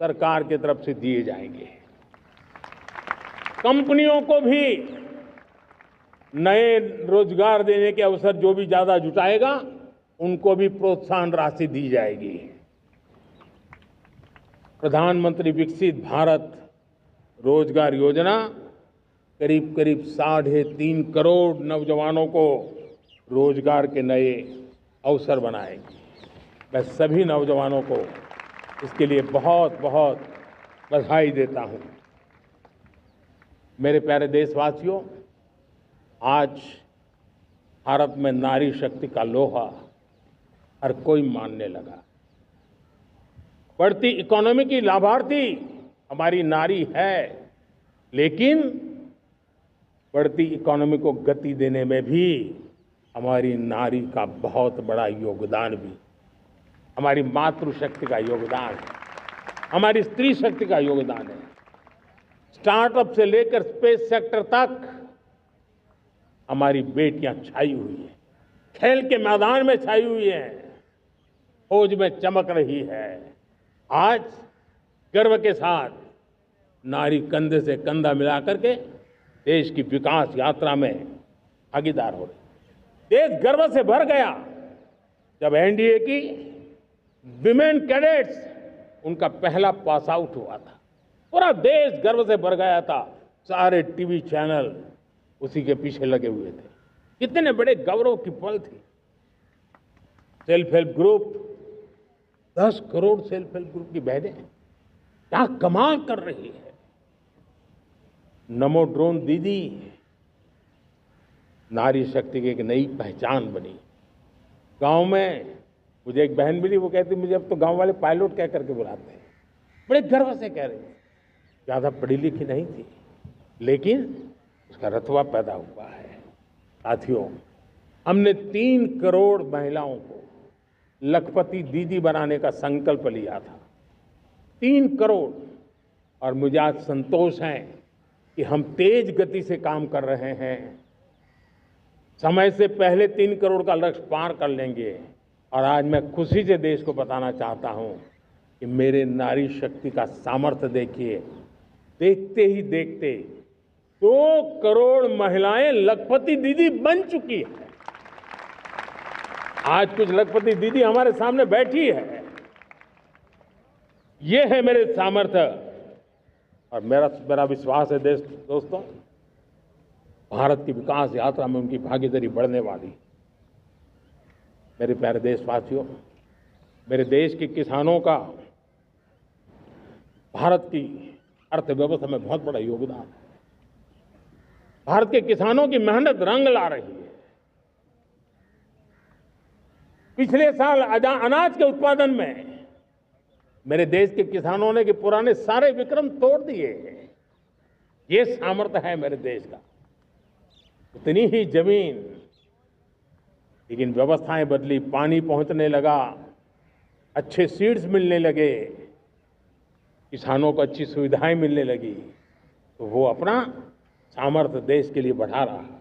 सरकार की तरफ से दिए जाएंगे। कंपनियों को भी नए रोजगार देने के अवसर जो भी ज्यादा जुटाएगा, उनको भी प्रोत्साहन राशि दी जाएगी। प्रधानमंत्री विकसित भारत रोजगार योजना करीब करीब 3.5 करोड़ नौजवानों को रोजगार के नए अवसर बनाएगी। मैं सभी नौजवानों को इसके लिए बहुत बहुत बधाई देता हूं। मेरे प्यारे देशवासियों, आज भारत में नारी शक्ति का लोहा हर कोई मानने लगा। बढ़ती इकोनॉमी की लाभार्थी हमारी नारी है, लेकिन बढ़ती इकोनॉमी को गति देने में भी हमारी नारी का बहुत बड़ा योगदान भी, हमारी मातृशक्ति का योगदान है, हमारी स्त्री शक्ति का योगदान है। स्टार्टअप से लेकर स्पेस सेक्टर तक हमारी बेटियां छाई हुई हैं, खेल के मैदान में छाई हुई हैं, फौज में चमक रही है। आज गर्व के साथ नारी कंधे से कंधा मिला करके देश की विकास यात्रा में भागीदार हो रही। देश गर्व से भर गया जब एनडीए की विमेन कैडेट्स उनका पहला पास आउट हुआ था। पूरा देश गर्व से भर गया था। सारे टीवी चैनल उसी के पीछे लगे हुए थे। कितने बड़े गौरव की पल थी। Self help group, 10 crore self help group की बहनें क्या कमाल कर रही है। नमो ड्रोन दीदी नारी शक्ति की एक नई पहचान बनी। गांव में मुझे एक बहन मिली, वो कहती मुझे अब तो गांव वाले पायलट कह करके बुलाते हैं। बड़े गर्व से कह रही, ज्यादा पढ़ी लिखी नहीं थी, लेकिन उसका रतबा पैदा हुआ है। साथियों, हमने 3 करोड़ महिलाओं को लखपति दीदी बनाने का संकल्प लिया था। 3 करोड़। और मुझे आज संतोष है कि हम तेज गति से काम कर रहे हैं। समय से पहले 3 करोड़ का लक्ष्य पार कर लेंगे। और आज मैं खुशी से देश को बताना चाहता हूं कि मेरे नारी शक्ति का सामर्थ्य देखिए। देखते ही देखते 2 करोड़ महिलाएं लखपति दीदी बन चुकी है। आज कुछ लखपति दीदी हमारे सामने बैठी है। ये है मेरे सामर्थ्य। और मेरा विश्वास है दोस्तों, भारत की विकास यात्रा में उनकी भागीदारी बढ़ने वाली। मेरे प्यारे देशवासियों, मेरे देश के किसानों का भारत की अर्थव्यवस्था में बहुत बड़ा योगदान है। भारत के किसानों की मेहनत रंग ला रही है। पिछले साल अनाज के उत्पादन में मेरे देश के किसानों ने के पुराने सारे विक्रम तोड़ दिए। ये सामर्थ्य है मेरे देश का। उतनी ही जमीन, लेकिन व्यवस्थाएं बदली, पानी पहुंचने लगा, अच्छे सीड्स मिलने लगे, किसानों को अच्छी सुविधाएं मिलने लगी, तो वो अपना सामर्थ्य देश के लिए बढ़ा रहा है।